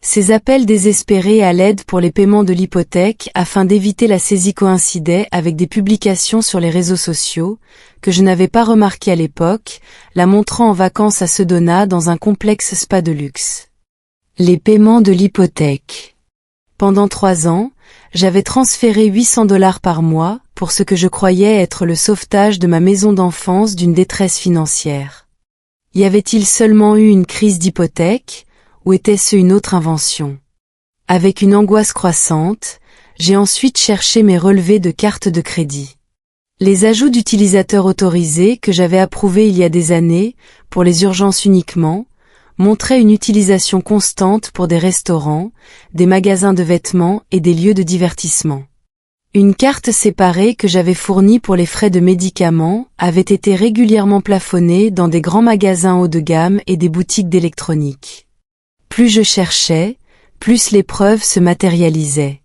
Ces appels désespérés à l'aide pour les paiements de l'hypothèque afin d'éviter la saisie coïncidaient avec des publications sur les réseaux sociaux, que je n'avais pas remarquées à l'époque, la montrant en vacances à Sedona dans un complexe spa de luxe. Les paiements de l'hypothèque. Pendant 3 ans, j'avais transféré $800 par mois pour ce que je croyais être le sauvetage de ma maison d'enfance d'une détresse financière. Y avait-il seulement eu une crise d'hypothèque, ou était-ce une autre invention? Avec une angoisse croissante, j'ai ensuite cherché mes relevés de carte de crédit. Les ajouts d'utilisateurs autorisés que j'avais approuvés il y a des années, pour les urgences uniquement, montraient une utilisation constante pour des restaurants, des magasins de vêtements et des lieux de divertissement. Une carte séparée que j'avais fournie pour les frais de médicaments avait été régulièrement plafonnée dans des grands magasins haut de gamme et des boutiques d'électronique. Plus je cherchais, plus les preuves se matérialisaient.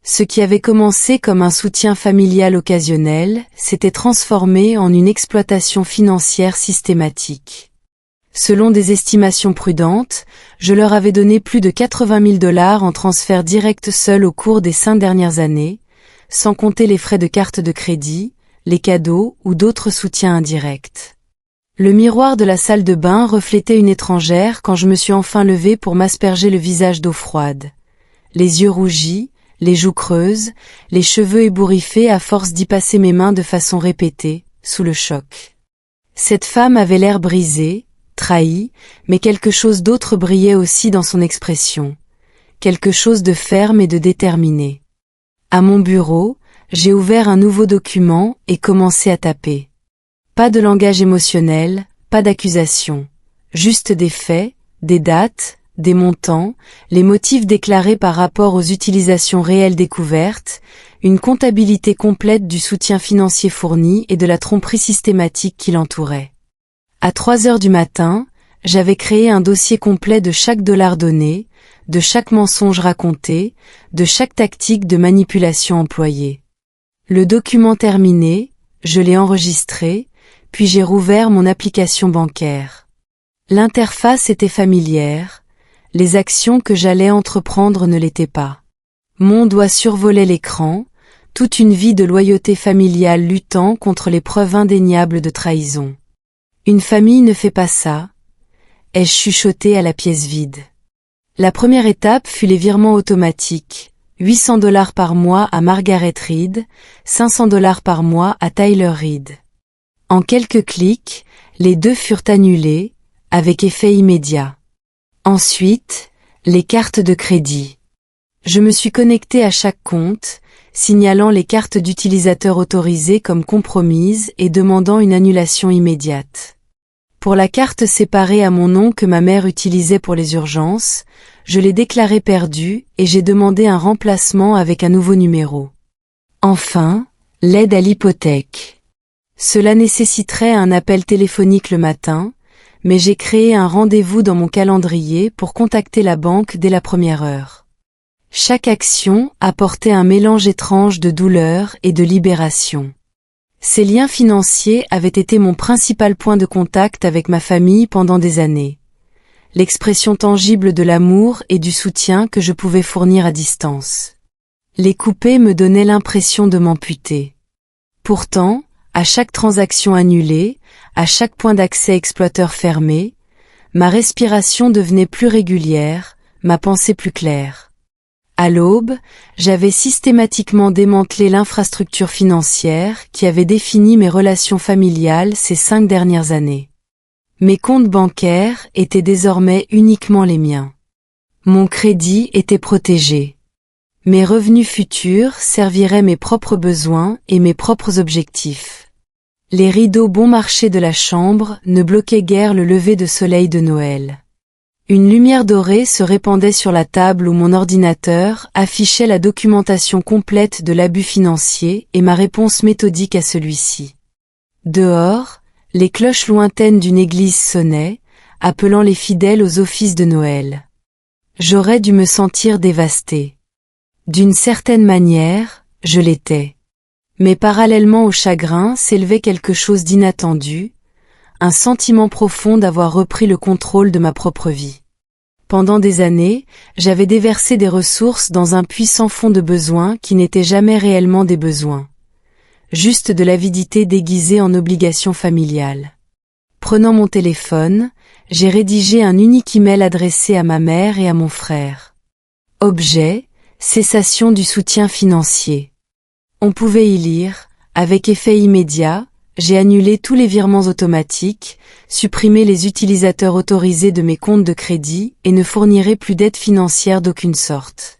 Ce qui avait commencé comme un soutien familial occasionnel s'était transformé en une exploitation financière systématique. Selon des estimations prudentes, je leur avais donné plus de $80 000 en transfert direct seul au cours des 5 dernières années, sans compter les frais de carte de crédit, les cadeaux ou d'autres soutiens indirects. Le miroir de la salle de bain reflétait une étrangère quand je me suis enfin levée pour m'asperger le visage d'eau froide. Les yeux rougis, les joues creuses, les cheveux ébouriffés à force d'y passer mes mains de façon répétée, sous le choc. Cette femme avait l'air brisé, trahi, mais quelque chose d'autre brillait aussi dans son expression. Quelque chose de ferme et de déterminé. À mon bureau, j'ai ouvert un nouveau document et commencé à taper. Pas de langage émotionnel, pas d'accusation. Juste des faits, des dates, des montants, les motifs déclarés par rapport aux utilisations réelles découvertes, une comptabilité complète du soutien financier fourni et de la tromperie systématique qui l'entourait. À 3 heures du matin, j'avais créé un dossier complet de chaque dollar donné, de chaque mensonge raconté, de chaque tactique de manipulation employée. Le document terminé, je l'ai enregistré, puis j'ai rouvert mon application bancaire. L'interface était familière, les actions que j'allais entreprendre ne l'étaient pas. Mon doigt survolait l'écran, toute une vie de loyauté familiale luttant contre les preuves indéniables de trahison. Une famille ne fait pas ça, ai-je chuchoté à la pièce vide. La première étape fut les virements automatiques, $800 par mois à Margaret Reed, $500 par mois à Tyler Reed. En quelques clics, les deux furent annulés, avec effet immédiat. Ensuite, les cartes de crédit. Je me suis connecté à chaque compte, signalant les cartes d'utilisateurs autorisées comme compromises et demandant une annulation immédiate. Pour la carte séparée à mon nom que ma mère utilisait pour les urgences, je l'ai déclarée perdue et j'ai demandé un remplacement avec un nouveau numéro. Enfin, l'aide à l'hypothèque. Cela nécessiterait un appel téléphonique le matin, mais j'ai créé un rendez-vous dans mon calendrier pour contacter la banque dès la première heure. Chaque action apportait un mélange étrange de douleur et de libération. Ces liens financiers avaient été mon principal point de contact avec ma famille pendant des années. L'expression tangible de l'amour et du soutien que je pouvais fournir à distance. Les couper me donnaient l'impression de m'amputer. Pourtant, à chaque transaction annulée, à chaque point d'accès exploiteur fermé, ma respiration devenait plus régulière, ma pensée plus claire. À l'aube, j'avais systématiquement démantelé l'infrastructure financière qui avait défini mes relations familiales ces 5 dernières années. Mes comptes bancaires étaient désormais uniquement les miens. Mon crédit était protégé. Mes revenus futurs serviraient mes propres besoins et mes propres objectifs. Les rideaux bon marché de la chambre ne bloquaient guère le lever de soleil de Noël. Une lumière dorée se répandait sur la table où mon ordinateur affichait la documentation complète de l'abus financier et ma réponse méthodique à celui-ci. Dehors, les cloches lointaines d'une église sonnaient, appelant les fidèles aux offices de Noël. J'aurais dû me sentir dévastée. D'une certaine manière, je l'étais. Mais parallèlement au chagrin s'élevait quelque chose d'inattendu, un sentiment profond d'avoir repris le contrôle de ma propre vie. Pendant des années, j'avais déversé des ressources dans un puissant fond de besoins qui n'étaient jamais réellement des besoins. Juste de l'avidité déguisée en obligation familiale. Prenant mon téléphone, j'ai rédigé un unique email adressé à ma mère et à mon frère. Objet, cessation du soutien financier. On pouvait y lire, avec effet immédiat, j'ai annulé tous les virements automatiques, supprimé les utilisateurs autorisés de mes comptes de crédit et ne fournirai plus d'aide financière d'aucune sorte.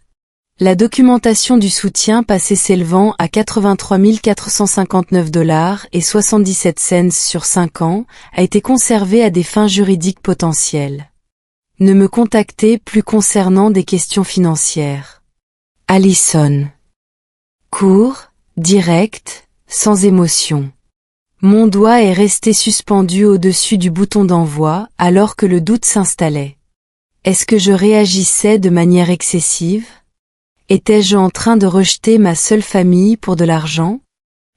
La documentation du soutien passé s'élevant à 83 459 $ et 77 cents sur 5 ans a été conservée à des fins juridiques potentielles. Ne me contactez plus concernant des questions financières. Allison. Court, direct, sans émotion. Mon doigt est resté suspendu au-dessus du bouton d'envoi alors que le doute s'installait. Est-ce que je réagissais de manière excessive? Étais-je en train de rejeter ma seule famille pour de l'argent?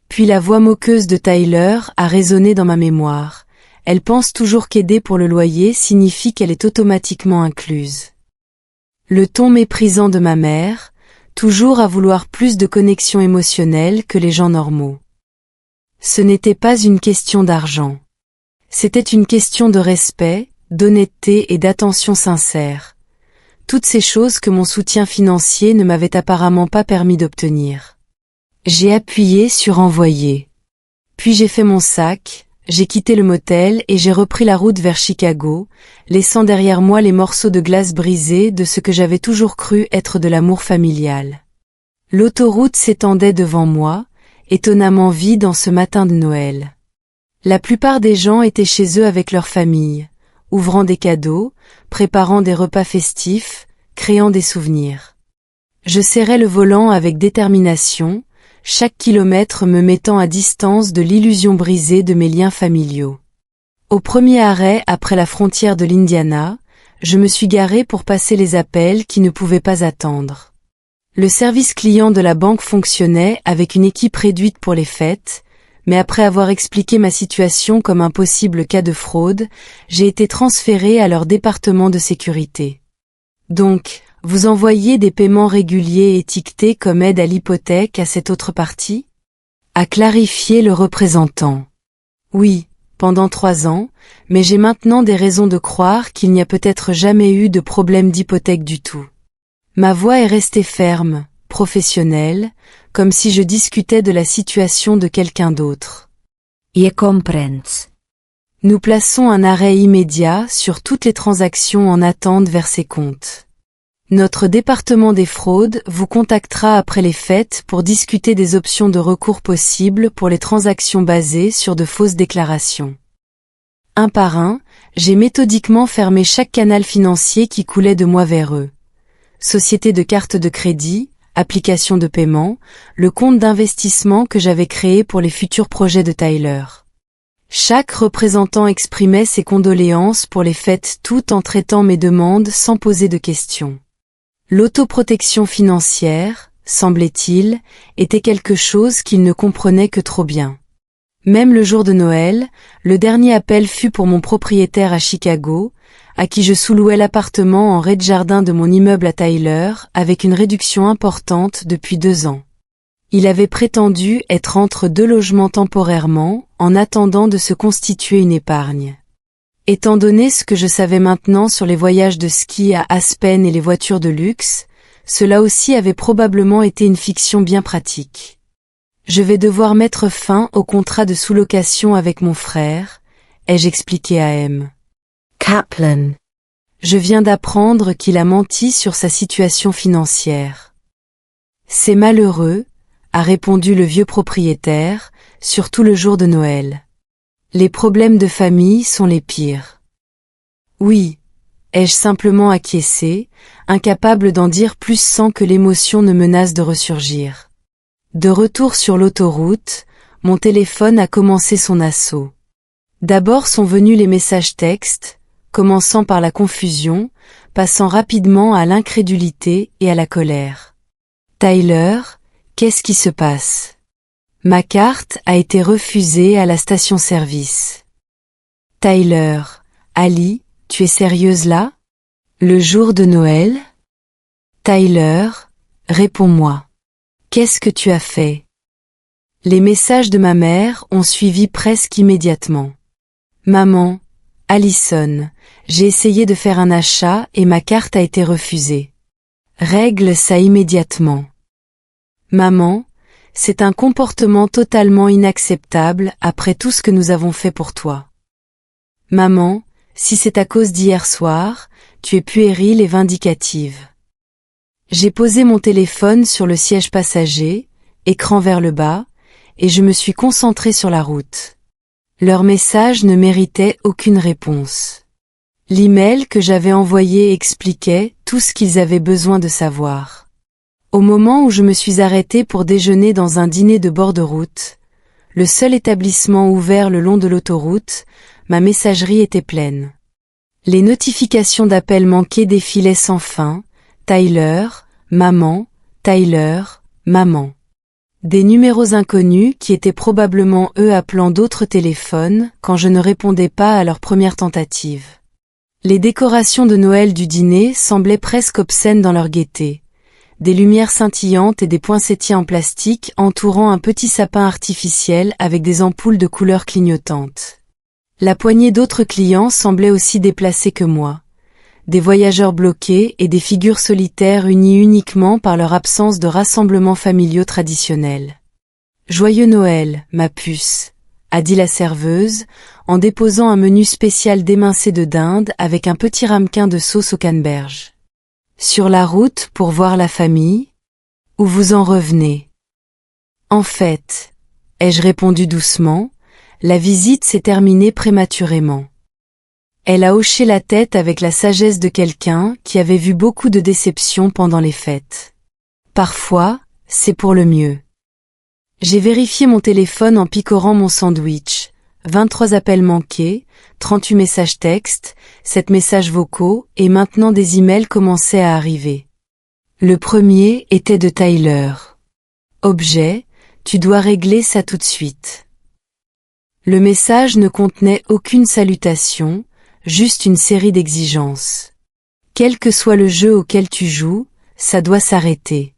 Puis la voix moqueuse de Tyler a résonné dans ma mémoire. Elle pense toujours qu'aider pour le loyer signifie qu'elle est automatiquement incluse. Le ton méprisant de ma mère, toujours à vouloir plus de connexion émotionnelle que les gens normaux. Ce n'était pas une question d'argent. C'était une question de respect, d'honnêteté et d'attention sincère. Toutes ces choses que mon soutien financier ne m'avait apparemment pas permis d'obtenir. J'ai appuyé sur envoyer. Puis j'ai fait mon sac, j'ai quitté le motel et j'ai repris la route vers Chicago, laissant derrière moi les morceaux de glace brisés de ce que j'avais toujours cru être de l'amour familial. L'autoroute s'étendait devant moi, étonnamment vide en ce matin de Noël. La plupart des gens étaient chez eux avec leur famille, ouvrant des cadeaux, préparant des repas festifs, créant des souvenirs. Je serrais le volant avec détermination, chaque kilomètre me mettant à distance de l'illusion brisée de mes liens familiaux. Au premier arrêt après la frontière de l'Indiana, je me suis garé pour passer les appels qui ne pouvaient pas attendre. Le service client de la banque fonctionnait avec une équipe réduite pour les fêtes, mais après avoir expliqué ma situation comme un possible cas de fraude, j'ai été transféré à leur département de sécurité. Donc, vous envoyez des paiements réguliers étiquetés comme aide à l'hypothèque à cette autre partie? A clarifié le représentant. Oui, pendant 3 ans, mais j'ai maintenant des raisons de croire qu'il n'y a peut-être jamais eu de problème d'hypothèque du tout. Ma voix est restée ferme, professionnelle, comme si je discutais de la situation de quelqu'un d'autre. Je comprends. Nous plaçons un arrêt immédiat sur toutes les transactions en attente vers ces comptes. Notre département des fraudes vous contactera après les fêtes pour discuter des options de recours possibles pour les transactions basées sur de fausses déclarations. Un par un, j'ai méthodiquement fermé chaque canal financier qui coulait de moi vers eux. Société de cartes de crédit, application de paiement, le compte d'investissement que j'avais créé pour les futurs projets de Tyler. Chaque représentant exprimait ses condoléances pour les fêtes tout en traitant mes demandes sans poser de questions. L'autoprotection financière, semblait-il, était quelque chose qu'ils ne comprenaient que trop bien. Même le jour de Noël, le dernier appel fut pour mon propriétaire à Chicago, à qui je sous-louais l'appartement en rez-de-jardin de mon immeuble à Tyler avec une réduction importante depuis 2 ans. Il avait prétendu être entre 2 logements temporairement, en attendant de se constituer une épargne. Étant donné ce que je savais maintenant sur les voyages de ski à Aspen et les voitures de luxe, cela aussi avait probablement été une fiction bien pratique. Je vais devoir mettre fin au contrat de sous-location avec mon frère, ai-je expliqué à M. Kaplan. Je viens d'apprendre qu'il a menti sur sa situation financière. C'est malheureux, a répondu le vieux propriétaire, surtout le jour de Noël. Les problèmes de famille sont les pires. Oui, ai-je simplement acquiescé, incapable d'en dire plus sans que l'émotion ne menace de ressurgir. De retour sur l'autoroute, mon téléphone a commencé son assaut. D'abord sont venus les messages textes, commençant par la confusion, passant rapidement à l'incrédulité et à la colère. Tyler, qu'est-ce qui se passe? Ma carte a été refusée à la station-service. Tyler, Ali, tu es sérieuse là? Le jour de Noël? Tyler, réponds-moi. Qu'est-ce que tu as fait? Les messages de ma mère ont suivi presque immédiatement. Maman, Allison, j'ai essayé de faire un achat et ma carte a été refusée. Règle ça immédiatement. Maman, c'est un comportement totalement inacceptable après tout ce que nous avons fait pour toi. Maman, si c'est à cause d'hier soir, tu es puérile et vindicative. J'ai posé mon téléphone sur le siège passager, écran vers le bas, et je me suis concentrée sur la route. Leur message ne méritait aucune réponse. L'email que j'avais envoyé expliquait tout ce qu'ils avaient besoin de savoir. Au moment où je me suis arrêtée pour déjeuner dans un dîner de bord de route, le seul établissement ouvert le long de l'autoroute, ma messagerie était pleine. Les notifications d'appels manqués défilaient sans fin. Tyler, maman, Tyler, maman. Des numéros inconnus qui étaient probablement eux appelant d'autres téléphones quand je ne répondais pas à leur première tentative. Les décorations de Noël du dîner semblaient presque obscènes dans leur gaieté. Des lumières scintillantes et des poinsettias en plastique entourant un petit sapin artificiel avec des ampoules de couleurs clignotantes. La poignée d'autres clients semblait aussi déplacée que moi. Des voyageurs bloqués et des figures solitaires unies uniquement par leur absence de rassemblements familiaux traditionnels. « Joyeux Noël, ma puce », a dit la serveuse, en déposant un menu spécial d'émincé de dinde avec un petit ramequin de sauce au canneberge. « Sur la route pour voir la famille? Où vous en revenez? » En fait, ai-je répondu doucement, la visite s'est terminée prématurément. Elle a hoché la tête avec la sagesse de quelqu'un qui avait vu beaucoup de déceptions pendant les fêtes. Parfois, c'est pour le mieux. J'ai vérifié mon téléphone en picorant mon sandwich. 23 appels manqués, 38 messages textes, 7 messages vocaux et maintenant des emails commençaient à arriver. Le premier était de Tyler. Objet, tu dois régler ça tout de suite. Le message ne contenait aucune salutation, juste une série d'exigences. Quel que soit le jeu auquel tu joues, ça doit s'arrêter.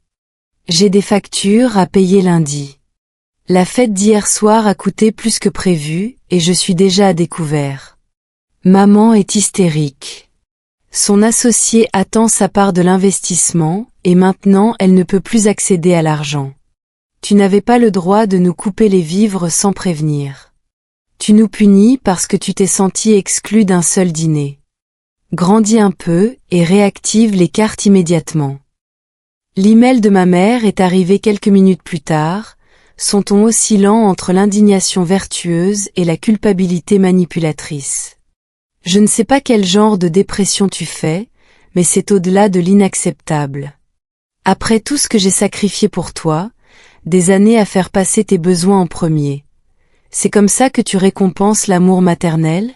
J'ai des factures à payer lundi. La fête d'hier soir a coûté plus que prévu et je suis déjà à découvert. Maman est hystérique. Son associé attend sa part de l'investissement et maintenant elle ne peut plus accéder à l'argent. Tu n'avais pas le droit de nous couper les vivres sans prévenir. Tu nous punis parce que tu t'es senti exclu d'un seul dîner. Grandis un peu et réactive les cartes immédiatement. L'email de ma mère est arrivé quelques minutes plus tard, son ton oscillant entre l'indignation vertueuse et la culpabilité manipulatrice. Je ne sais pas quel genre de dépression tu fais, mais c'est au-delà de l'inacceptable. Après tout ce que j'ai sacrifié pour toi, des années à faire passer tes besoins en premier. C'est comme ça que tu récompenses l'amour maternel?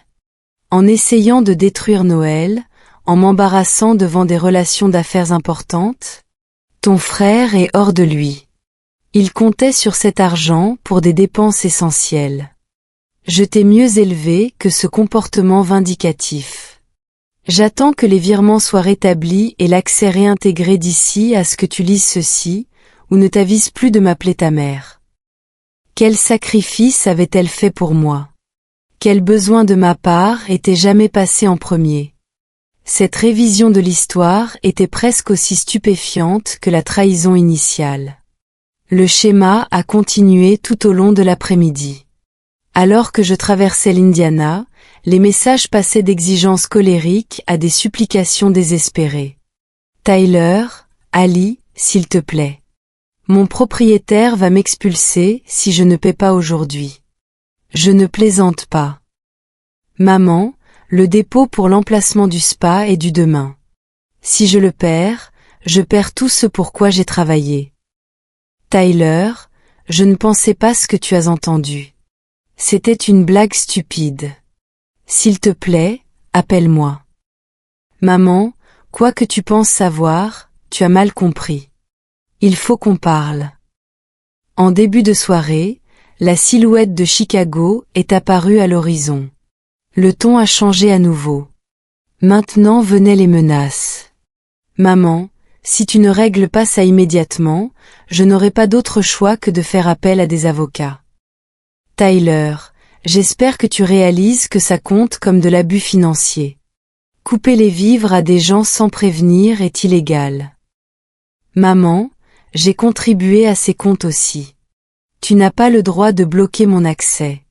En essayant de détruire Noël, en m'embarrassant devant des relations d'affaires importantes? Ton frère est hors de lui. Il comptait sur cet argent pour des dépenses essentielles. Je t'ai mieux élevé que ce comportement vindicatif. J'attends que les virements soient rétablis et l'accès réintégré d'ici à ce que tu lises ceci, ou ne t'avise plus de m'appeler ta mère. Quel sacrifice avait-elle fait pour moi? Quel besoin de ma part était jamais passé en premier? Cette révision de l'histoire était presque aussi stupéfiante que la trahison initiale. Le schéma a continué tout au long de l'après-midi. Alors que je traversais l'Indiana, les messages passaient d'exigences colériques à des supplications désespérées. Tyler, Ali, s'il te plaît. Mon propriétaire va m'expulser si je ne paie pas aujourd'hui. Je ne plaisante pas. Maman, le dépôt pour l'emplacement du spa est dû demain. Si je le perds, je perds tout ce pour quoi j'ai travaillé. Tyler, je ne pensais pas ce que tu as entendu. C'était une blague stupide. S'il te plaît, Appelle-moi. Maman, quoi que tu penses savoir, tu as mal compris. Il faut qu'on parle. En début de soirée, la silhouette de Chicago est apparue à l'horizon. Le ton a changé à nouveau. Maintenant venaient les menaces. Maman, si tu ne règles pas ça immédiatement, je n'aurai pas d'autre choix que de faire appel à des avocats. Tyler, j'espère que tu réalises que ça compte comme de l'abus financier. Couper les vivres à des gens sans prévenir est illégal. Maman, j'ai contribué à ces comptes aussi. Tu n'as pas le droit de bloquer mon accès.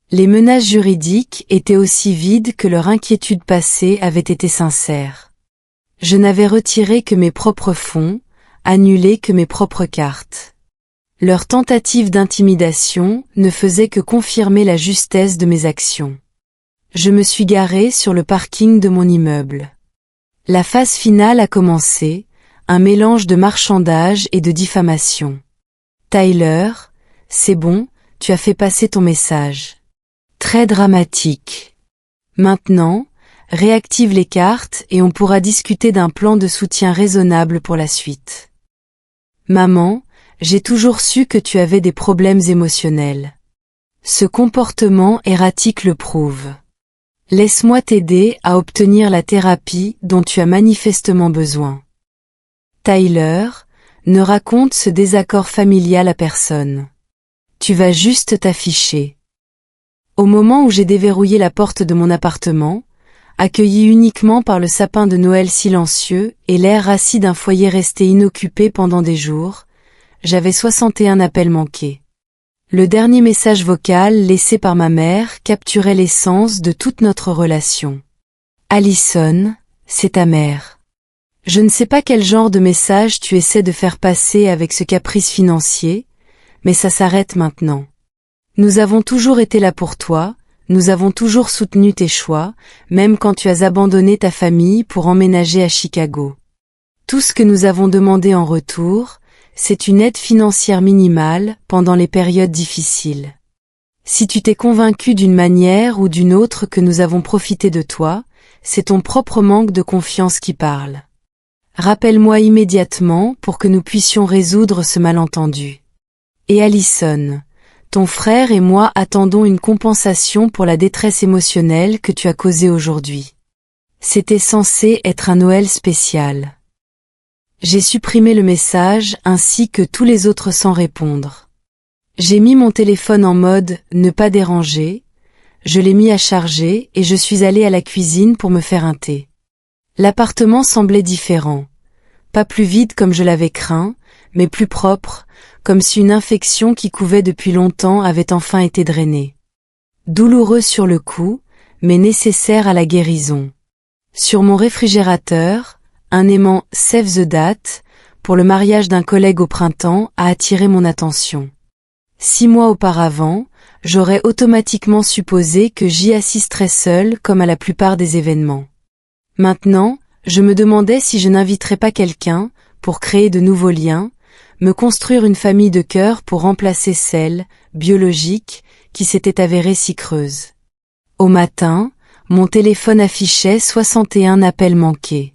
Les menaces juridiques étaient aussi vides que leur inquiétude passée avait été sincère. Je n'avais retiré que mes propres fonds, annulé que mes propres cartes. Leur tentative d'intimidation ne faisait que confirmer la justesse de mes actions. Je me suis garé sur le parking de mon immeuble. La phase finale a commencé, un mélange de marchandage et de diffamation. Tyler, c'est bon, tu as fait passer ton message. Très dramatique. Maintenant, réactive les cartes et on pourra discuter d'un plan de soutien raisonnable pour la suite. Maman, j'ai toujours su que tu avais des problèmes émotionnels. Ce comportement erratique le prouve. Laisse-moi t'aider à obtenir la thérapie dont tu as manifestement besoin. Tyler, ne raconte ce désaccord familial à personne. Tu vas juste t'afficher. Au moment où j'ai déverrouillé la porte de mon appartement, accueilli uniquement par le sapin de Noël silencieux et l'air rassis d'un foyer resté inoccupé pendant des jours, j'avais 61 appels manqués. Le dernier message vocal laissé par ma mère capturait l'essence de toute notre relation. Allison, c'est ta mère. Je ne sais pas quel genre de message tu essaies de faire passer avec ce caprice financier, mais ça s'arrête maintenant. Nous avons toujours été là pour toi, nous avons toujours soutenu tes choix, même quand tu as abandonné ta famille pour emménager à Chicago. Tout ce que nous avons demandé en retour, c'est une aide financière minimale pendant les périodes difficiles. Si tu t'es convaincu d'une manière ou d'une autre que nous avons profité de toi, c'est ton propre manque de confiance qui parle. Rappelle-moi immédiatement pour que nous puissions résoudre ce malentendu. Et Allison, ton frère et moi attendons une compensation pour la détresse émotionnelle que tu as causée aujourd'hui. C'était censé être un Noël spécial. J'ai supprimé le message ainsi que tous les autres sans répondre. J'ai mis mon téléphone en mode « ne pas déranger », je l'ai mis à charger et je suis allée à la cuisine pour me faire un thé. L'appartement semblait différent. Pas plus vide comme je l'avais craint, mais plus propre, comme si une infection qui couvait depuis longtemps avait enfin été drainée. Douloureux sur le coup, mais nécessaire à la guérison. Sur mon réfrigérateur, un aimant Save the Date, pour le mariage d'un collègue au printemps, a attiré mon attention. 6 mois auparavant, j'aurais automatiquement supposé que j'y assisterais seule comme à la plupart des événements. Maintenant, je me demandais si je n'inviterais pas quelqu'un, pour créer de nouveaux liens, me construire une famille de cœur pour remplacer celle, biologique, qui s'était avérée si creuse. Au matin, mon téléphone affichait 61 appels manqués.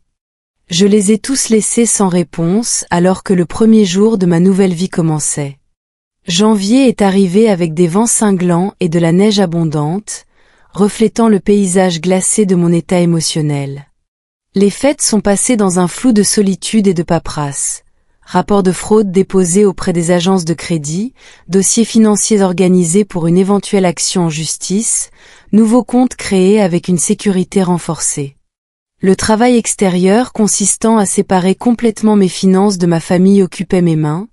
Je les ai tous laissés sans réponse alors que le premier jour de ma nouvelle vie commençait. Janvier est arrivé avec des vents cinglants et de la neige abondante, reflétant le paysage glacé de mon état émotionnel. Les fêtes sont passées dans un flou de solitude et de paperasse. Rapports de fraude déposés auprès des agences de crédit, dossiers financiers organisés pour une éventuelle action en justice, nouveaux comptes créés avec une sécurité renforcée. Le travail extérieur consistant à séparer complètement mes finances de ma famille occupait mes mains,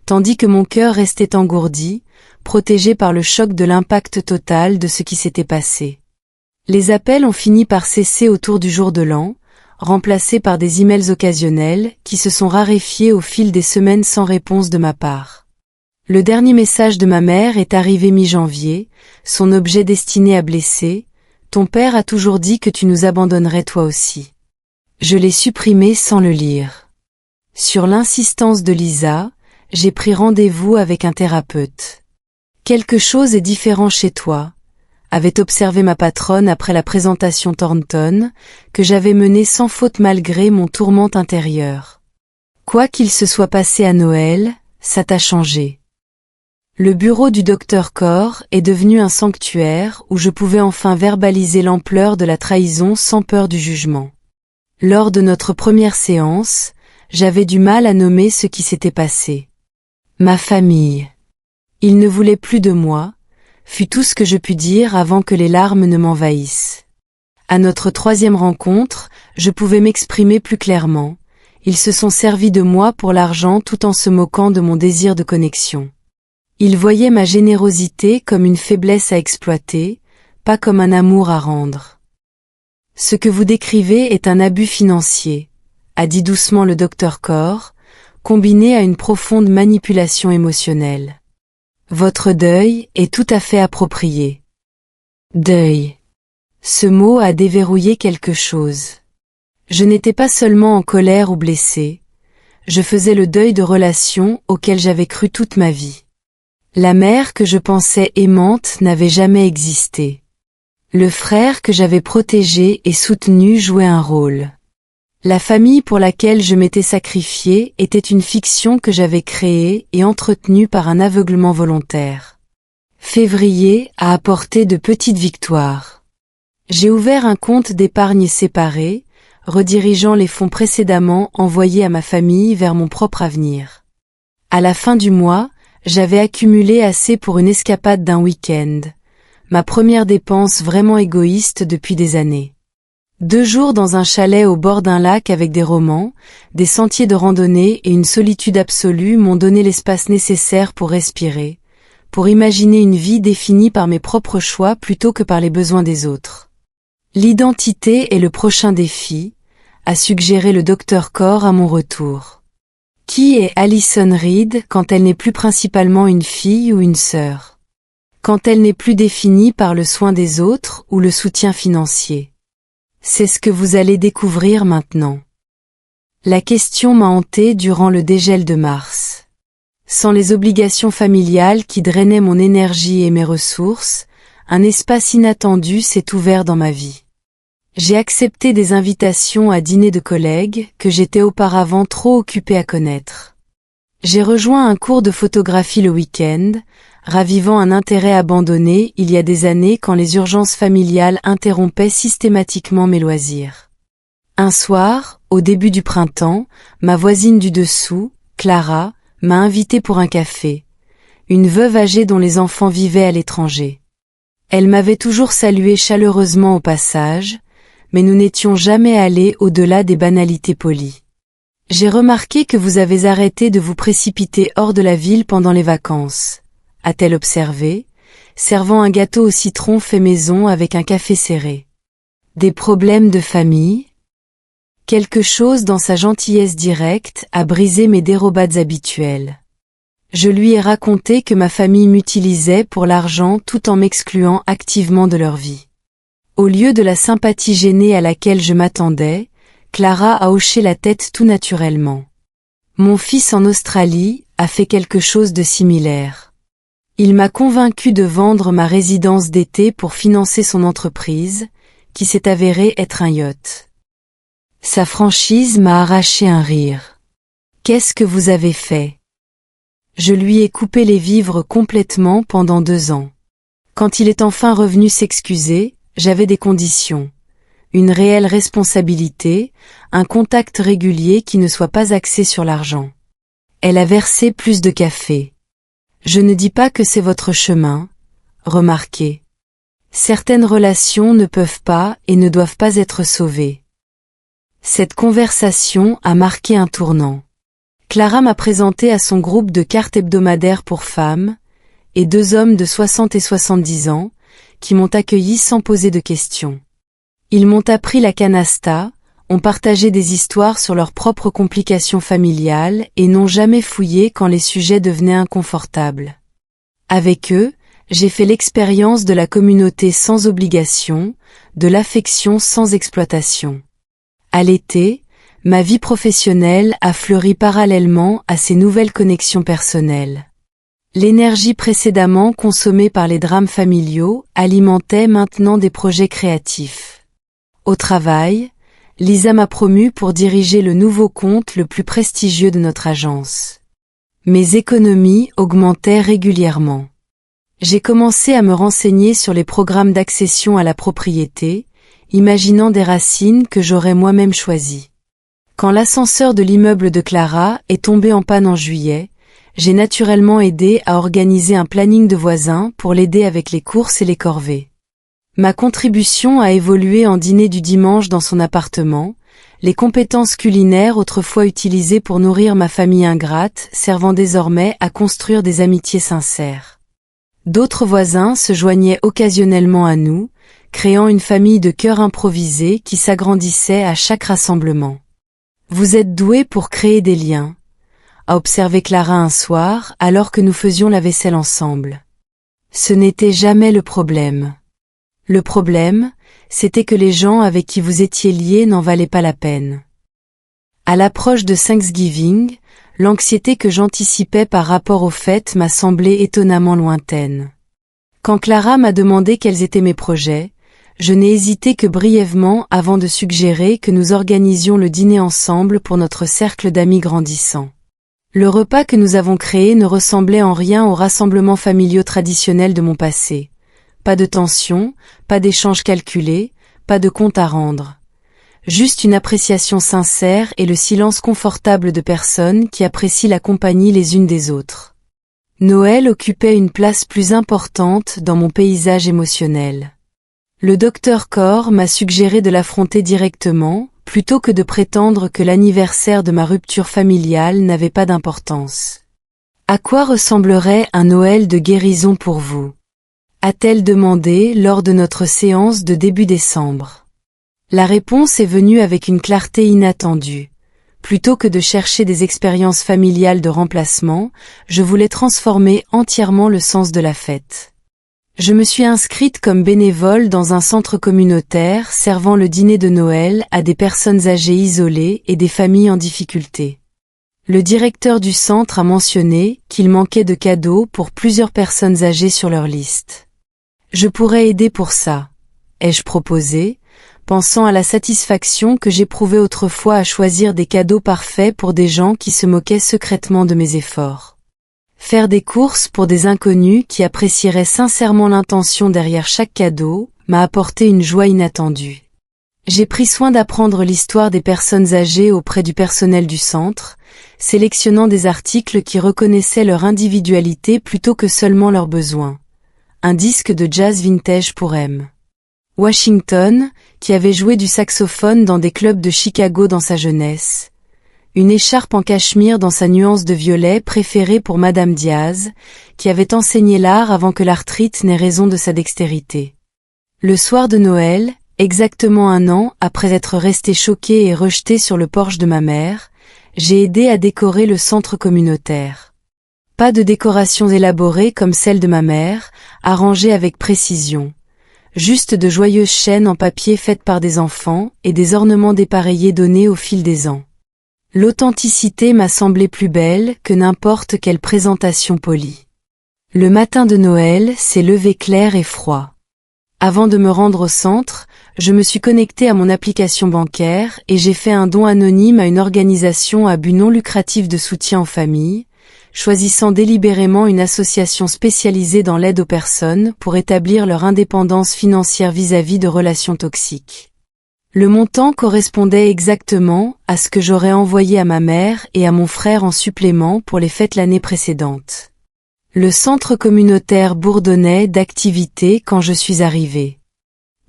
tandis que mon cœur restait engourdi, protégé par le choc de l'impact total de ce qui s'était passé. Les appels ont fini par cesser autour du jour de l'an, remplacés par des emails occasionnels qui se sont raréfiés au fil des semaines sans réponse de ma part. Le dernier message de ma mère est arrivé mi-janvier, son objet destiné à blesser. Ton père a toujours dit que tu nous abandonnerais toi aussi. Je l'ai supprimé sans le lire. Sur l'insistance de Lisa, j'ai pris rendez-vous avec un thérapeute. Quelque chose est différent chez toi, avait observé ma patronne après la présentation Thornton, que j'avais menée sans faute malgré mon tourment intérieur. Quoi qu'il se soit passé à Noël, ça t'a changé. Le bureau du docteur Corr est devenu un sanctuaire où je pouvais enfin verbaliser l'ampleur de la trahison sans peur du jugement. Lors de notre première séance, j'avais du mal à nommer ce qui s'était passé. Ma famille. Ils ne voulaient plus de moi, fut tout ce que je pus dire avant que les larmes ne m'envahissent. À notre troisième rencontre, je pouvais m'exprimer plus clairement. Ils se sont servis de moi pour l'argent tout en se moquant de mon désir de connexion. Ils voyaient ma générosité comme une faiblesse à exploiter, pas comme un amour à rendre. Ce que vous décrivez est un abus financier, a dit doucement le docteur Corr, combiné à une profonde manipulation émotionnelle. Votre deuil est tout à fait approprié. Deuil. Ce mot a déverrouillé quelque chose. Je n'étais pas seulement en colère ou blessée, je faisais le deuil de relations auxquelles j'avais cru toute ma vie. La mère que je pensais aimante n'avait jamais existé. Le frère que j'avais protégé et soutenu jouait un rôle. La famille pour laquelle je m'étais sacrifiée était une fiction que j'avais créée et entretenue par un aveuglement volontaire. Février a apporté de petites victoires. J'ai ouvert un compte d'épargne séparé, redirigeant les fonds précédemment envoyés à ma famille vers mon propre avenir. À la fin du mois, j'avais accumulé assez pour une escapade d'un week-end, ma première dépense vraiment égoïste depuis des années. 2 jours dans un chalet au bord d'un lac avec des romans, des sentiers de randonnée et une solitude absolue m'ont donné l'espace nécessaire pour respirer, pour imaginer une vie définie par mes propres choix plutôt que par les besoins des autres. L'identité est le prochain défi, a suggéré le docteur Corr à mon retour. Qui est Alison Reed quand elle n'est plus principalement une fille ou une sœur? Quand elle n'est plus définie par le soin des autres ou le soutien financier? C'est ce que vous allez découvrir maintenant. La question m'a hantée durant le dégel de mars. Sans les obligations familiales qui drainaient mon énergie et mes ressources, un espace inattendu s'est ouvert dans ma vie. J'ai accepté des invitations à dîner de collègues que j'étais auparavant trop occupée à connaître. J'ai rejoint un cours de photographie le week-end, ravivant un intérêt abandonné il y a des années quand les urgences familiales interrompaient systématiquement mes loisirs. Un soir, au début du printemps, ma voisine du dessous, Clara, m'a invitée pour un café, une veuve âgée dont les enfants vivaient à l'étranger. Elle m'avait toujours salué chaleureusement au passage, mais nous n'étions jamais allés au-delà des banalités polies. J'ai remarqué que vous avez arrêté de vous précipiter hors de la ville pendant les vacances, a-t-elle observé, servant un gâteau au citron fait maison avec un café serré. Des problèmes de famille? Quelque chose dans sa gentillesse directe a brisé mes dérobades habituelles. Je lui ai raconté que ma famille m'utilisait pour l'argent tout en m'excluant activement de leur vie. Au lieu de la sympathie gênée à laquelle je m'attendais, Clara a hoché la tête tout naturellement. Mon fils en Australie a fait quelque chose de similaire. Il m'a convaincu de vendre ma résidence d'été pour financer son entreprise, qui s'est avérée être un yacht. Sa franchise m'a arraché un rire. Qu'est-ce que vous avez fait? Je lui ai coupé les vivres complètement pendant 2 ans. Quand il est enfin revenu s'excuser, j'avais des conditions. Une réelle responsabilité, un contact régulier qui ne soit pas axé sur l'argent. Elle a versé plus de café. Je ne dis pas que c'est votre chemin, remarquez. Certaines relations ne peuvent pas et ne doivent pas être sauvées. Cette conversation a marqué un tournant. Clara m'a présenté à son groupe de cartes hebdomadaires pour femmes, et 2 hommes de 60 et 70 ans, qui m'ont accueilli sans poser de questions. Ils m'ont appris la canasta, ont partagé des histoires sur leurs propres complications familiales et n'ont jamais fouillé quand les sujets devenaient inconfortables. Avec eux, j'ai fait l'expérience de la communauté sans obligation, de l'affection sans exploitation. À l'été, ma vie professionnelle a fleuri parallèlement à ces nouvelles connexions personnelles. L'énergie précédemment consommée par les drames familiaux alimentait maintenant des projets créatifs. Au travail, Lisa m'a promu pour diriger le nouveau compte le plus prestigieux de notre agence. Mes économies augmentaient régulièrement. J'ai commencé à me renseigner sur les programmes d'accession à la propriété, imaginant des racines que j'aurais moi-même choisies. Quand l'ascenseur de l'immeuble de Clara est tombé en panne en juillet, j'ai naturellement aidé à organiser un planning de voisins pour l'aider avec les courses et les corvées. Ma contribution a évolué en dîner du dimanche dans son appartement, les compétences culinaires autrefois utilisées pour nourrir ma famille ingrate servant désormais à construire des amitiés sincères. D'autres voisins se joignaient occasionnellement à nous, créant une famille de cœurs improvisés qui s'agrandissait à chaque rassemblement. Vous êtes doués pour créer des liens, a observé Clara un soir alors que nous faisions la vaisselle ensemble. Ce n'était jamais le problème. Le problème, c'était que les gens avec qui vous étiez liés n'en valaient pas la peine. À l'approche de Thanksgiving, l'anxiété que j'anticipais par rapport aux fêtes m'a semblé étonnamment lointaine. Quand Clara m'a demandé quels étaient mes projets, je n'ai hésité que brièvement avant de suggérer que nous organisions le dîner ensemble pour notre cercle d'amis grandissant. Le repas que nous avons créé ne ressemblait en rien aux rassemblements familiaux traditionnels de mon passé. Pas de tension, pas d'échanges calculés, pas de compte à rendre. Juste une appréciation sincère et le silence confortable de personnes qui apprécient la compagnie les unes des autres. Noël occupait une place plus importante dans mon paysage émotionnel. Le docteur Corr m'a suggéré de l'affronter directement, plutôt que de prétendre que l'anniversaire de ma rupture familiale n'avait pas d'importance. À quoi ressemblerait un Noël de guérison pour vous ? A-t-elle demandé lors de notre séance de début décembre. La réponse est venue avec une clarté inattendue. Plutôt que de chercher des expériences familiales de remplacement, je voulais transformer entièrement le sens de la fête. Je me suis inscrite comme bénévole dans un centre communautaire servant le dîner de Noël à des personnes âgées isolées et des familles en difficulté. Le directeur du centre a mentionné qu'il manquait de cadeaux pour plusieurs personnes âgées sur leur liste. Je pourrais aider pour ça, ai-je proposé, pensant à la satisfaction que j'éprouvais autrefois à choisir des cadeaux parfaits pour des gens qui se moquaient secrètement de mes efforts. Faire des courses pour des inconnus qui apprécieraient sincèrement l'intention derrière chaque cadeau m'a apporté une joie inattendue. J'ai pris soin d'apprendre l'histoire des personnes âgées auprès du personnel du centre, sélectionnant des articles qui reconnaissaient leur individualité plutôt que seulement leurs besoins. Un disque de jazz vintage pour M. Washington, qui avait joué du saxophone dans des clubs de Chicago dans sa jeunesse. Une écharpe en cachemire dans sa nuance de violet préférée pour Madame Diaz, qui avait enseigné l'art avant que l'arthrite n'ait raison de sa dextérité. Le soir de Noël, exactement 1 an après être resté choqué et rejeté sur le porche de ma mère, j'ai aidé à décorer le centre communautaire. Pas de décorations élaborées comme celle de ma mère, arrangées avec précision. Juste de joyeuses chaînes en papier faites par des enfants et des ornements dépareillés donnés au fil des ans. L'authenticité m'a semblé plus belle que n'importe quelle présentation polie. Le matin de Noël s'est levé clair et froid. Avant de me rendre au centre, je me suis connecté à mon application bancaire et j'ai fait un don anonyme à une organisation à but non lucratif de soutien aux familles, choisissant délibérément une association spécialisée dans l'aide aux personnes pour établir leur indépendance financière vis-à-vis de relations toxiques. Le montant correspondait exactement à ce que j'aurais envoyé à ma mère et à mon frère en supplément pour les fêtes l'année précédente. Le centre communautaire bourdonnait d'activités quand je suis arrivée.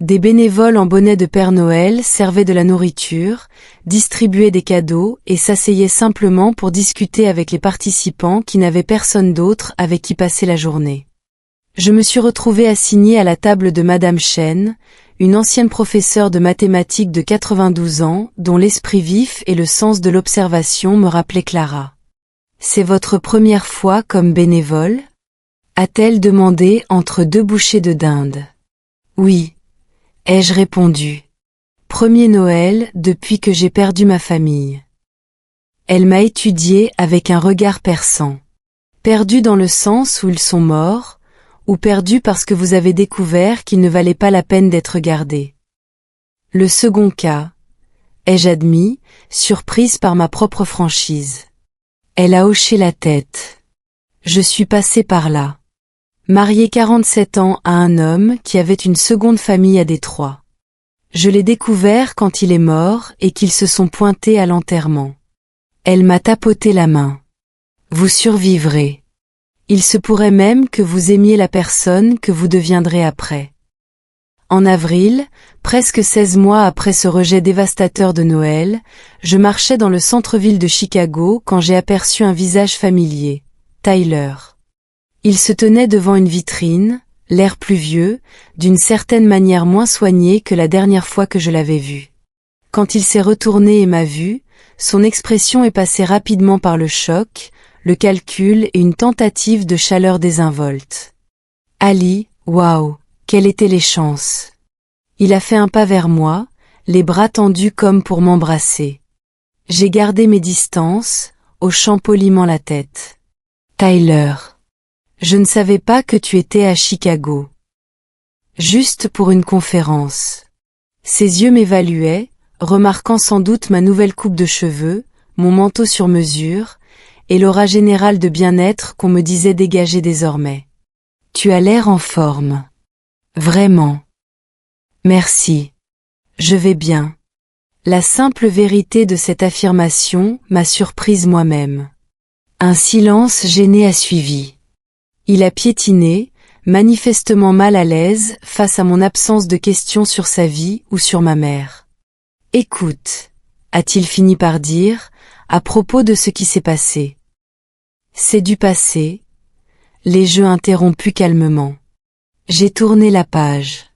Des bénévoles en bonnet de Père Noël servaient de la nourriture, distribuaient des cadeaux et s'asseyaient simplement pour discuter avec les participants qui n'avaient personne d'autre avec qui passer la journée. Je me suis retrouvée assignée à la table de Madame Chen, une ancienne professeure de mathématiques de 92 ans, dont l'esprit vif et le sens de l'observation me rappelaient Clara. « C'est votre première fois comme bénévole ?» a-t-elle demandé entre 2 bouchées de dinde. « Oui. » ai-je répondu. « Premier Noël depuis que j'ai perdu ma famille. » Elle m'a étudié avec un regard perçant. « Perdus dans le sens où ils sont morts, ou perdus parce que vous avez découvert qu'ils ne valaient pas la peine d'être gardés. Le second cas, ai-je admis, surprise par ma propre franchise. Elle a hoché la tête. Je suis passée par là. Mariée 47 ans à un homme qui avait une seconde famille à Détroit. Je l'ai découvert quand il est mort et qu'ils se sont pointés à l'enterrement. Elle m'a tapoté la main. Vous survivrez. Il se pourrait même que vous aimiez la personne que vous deviendrez après. En avril, presque 16 mois après ce rejet dévastateur de Noël, je marchais dans le centre-ville de Chicago quand j'ai aperçu un visage familier, Tyler. Il se tenait devant une vitrine, l'air pluvieux, d'une certaine manière moins soigné que la dernière fois que je l'avais vu. Quand il s'est retourné et m'a vu, son expression est passée rapidement par le choc, le calcul et une tentative de chaleur désinvolte. Ali, waouh, quelles étaient les chances. Il a fait un pas vers moi, les bras tendus comme pour m'embrasser. J'ai gardé mes distances, hochant poliment la tête. Tyler. Je ne savais pas que tu étais à Chicago. Juste pour une conférence. Ses yeux m'évaluaient, remarquant sans doute ma nouvelle coupe de cheveux, mon manteau sur mesure, et l'aura générale de bien-être qu'on me disait dégager désormais. Tu as l'air en forme. Vraiment. Merci. Je vais bien. La simple vérité de cette affirmation m'a surprise moi-même. Un silence gêné a suivi. Il a piétiné, manifestement mal à l'aise face à mon absence de questions sur sa vie ou sur ma mère. Écoute, a-t-il fini par dire, à propos de ce qui s'est passé. C'est du passé. Les jeux interrompus calmement. J'ai tourné la page.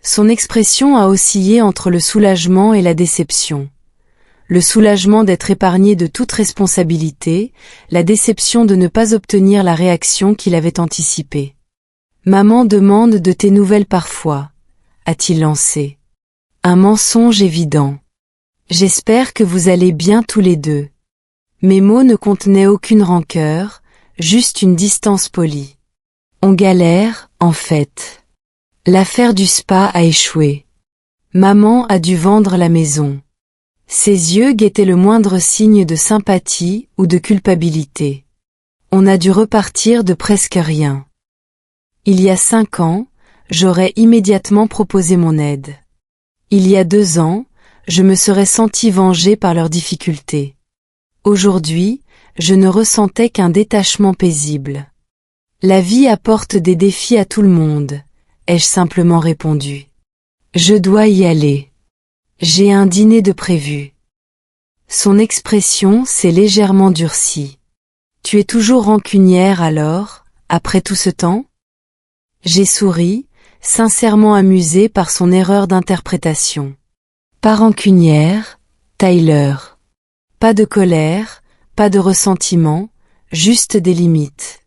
Son expression a oscillé entre le soulagement et la déception. Le soulagement d'être épargné de toute responsabilité, la déception de ne pas obtenir la réaction qu'il avait anticipée. Maman demande de tes nouvelles parfois, a-t-il lancé. Un mensonge évident. J'espère que vous allez bien tous les deux. Mes mots ne contenaient aucune rancœur, juste une distance polie. On galère, en fait. L'affaire du spa a échoué. Maman a dû vendre la maison. Ses yeux guettaient le moindre signe de sympathie ou de culpabilité. On a dû repartir de presque rien. Il y a 5 ans, j'aurais immédiatement proposé mon aide. Il y a 2 ans, je me serais senti vengé par leurs difficultés. Aujourd'hui, je ne ressentais qu'un détachement paisible. La vie apporte des défis à tout le monde, ai-je simplement répondu. Je dois y aller. J'ai un dîner de prévu. Son expression s'est légèrement durcie. Tu es toujours rancunière alors, après tout ce temps? J'ai souri, sincèrement amusé par son erreur d'interprétation. Pas rancunière, Tyler. Pas de colère, pas de ressentiment, juste des limites.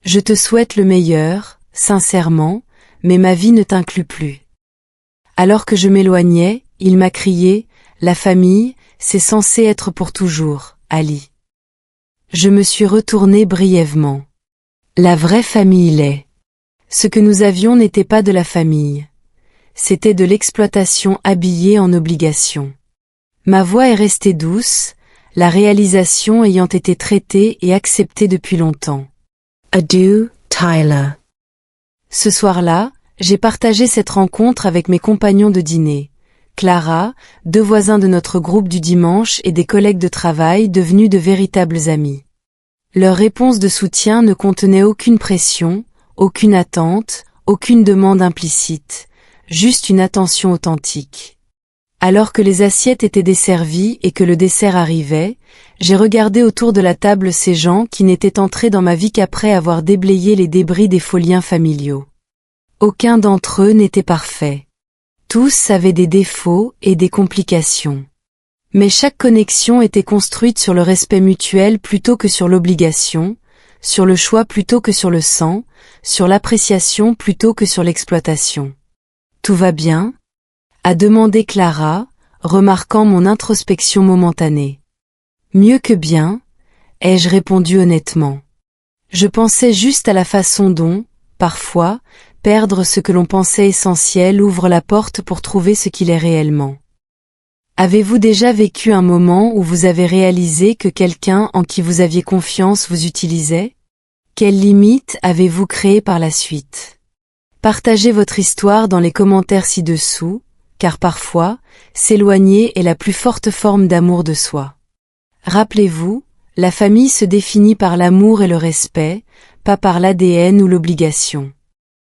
Je te souhaite le meilleur, sincèrement, mais ma vie ne t'inclut plus. Alors que je m'éloignais, il m'a crié, la famille, c'est censé être pour toujours, Ali. Je me suis retourné brièvement. La vraie famille l'est. Ce que nous avions n'était pas de la famille. C'était de l'exploitation habillée en obligation. Ma voix est restée douce, la réalisation ayant été traitée et acceptée depuis longtemps. Adieu, Tyler. Ce soir-là, j'ai partagé cette rencontre avec mes compagnons de dîner. Clara, 2 voisins de notre groupe du dimanche et des collègues de travail devenus de véritables amis. Leur réponse de soutien ne contenait aucune pression, aucune attente, aucune demande implicite, juste une attention authentique. Alors que les assiettes étaient desservies et que le dessert arrivait, j'ai regardé autour de la table ces gens qui n'étaient entrés dans ma vie qu'après avoir déblayé les débris des faux liens familiaux. Aucun d'entre eux n'était parfait. Tous avaient des défauts et des complications. Mais chaque connexion était construite sur le respect mutuel plutôt que sur l'obligation, sur le choix plutôt que sur le sang, sur l'appréciation plutôt que sur l'exploitation. Tout va bien? A demandé Clara, remarquant mon introspection momentanée. Mieux que bien, ai-je répondu honnêtement. Je pensais juste à la façon dont, parfois, perdre ce que l'on pensait essentiel ouvre la porte pour trouver ce qu'il est réellement. Avez-vous déjà vécu un moment où vous avez réalisé que quelqu'un en qui vous aviez confiance vous utilisait? Quelles limites avez-vous créées par la suite? Partagez votre histoire dans les commentaires ci-dessous, car parfois, s'éloigner est la plus forte forme d'amour de soi. Rappelez-vous, la famille se définit par l'amour et le respect, pas par l'ADN ou l'obligation.